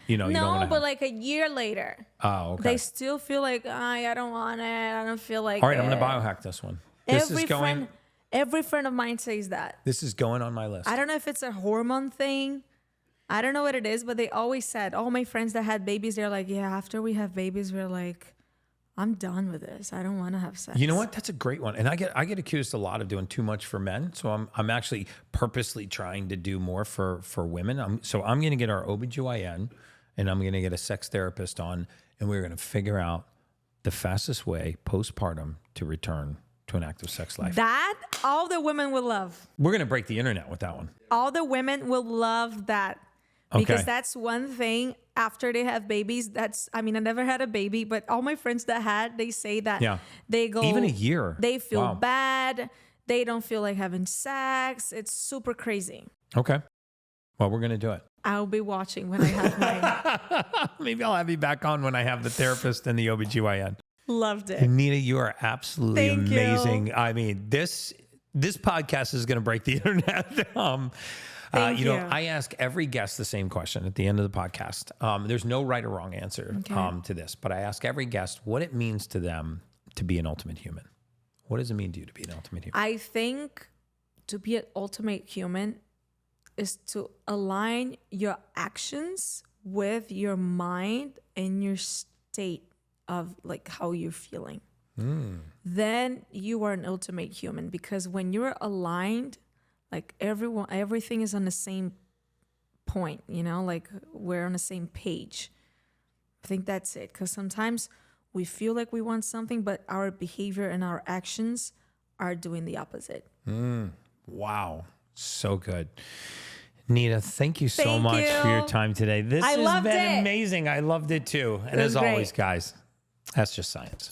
you don't No, want but like a year later, Oh, okay. they still feel like, I don't want it. I don't feel like All right, I'm it. going to biohack this one. This Every friend of mine says that. This is going on my list. I don't know if it's a hormone thing. I don't know what it is, but they always said, all my friends that had babies, they're like, yeah, after we have babies, we're like, I'm done with this. I don't want to have sex. You know what? That's a great one. And I get accused a lot of doing too much for men. So I'm actually purposely trying to do more for women. I'm going to get our OBGYN and I'm going to get a sex therapist on, and we're going to figure out the fastest way postpartum to return to an active sex life. That all the women will love. We're going to break the internet with that one. All the women will love that. Okay. Because that's one thing after they have babies. I never had a baby, but all my friends that had, they say that they go Even a year. They feel Wow. bad. They don't feel like having sex. It's super crazy. Okay. Well, we're going to do it. I'll be watching when I have mine. Maybe I'll have you back on when I have the therapist and the OBGYN. Loved it. Anita, you are absolutely Thank you. amazing. I mean, this podcast is going to break the internet. Thank you. I ask every guest the same question at the end of the podcast. There's no right or wrong answer to this, but I ask every guest what it means to them to be an ultimate human. What does it mean to you to be an ultimate human? I think to be an ultimate human is to align your actions with your mind and your state of like how you're feeling. Then you are an ultimate human, because when you're aligned, like everything is on the same point, like we're on the same page. I think that's it. Because sometimes we feel like we want something, but our behavior and our actions are doing the opposite. Wow. So good. Nita, thank you so Thank much for your you. time today. This I has loved been it. amazing. I loved it too. And was as always, great. guys, that's just science.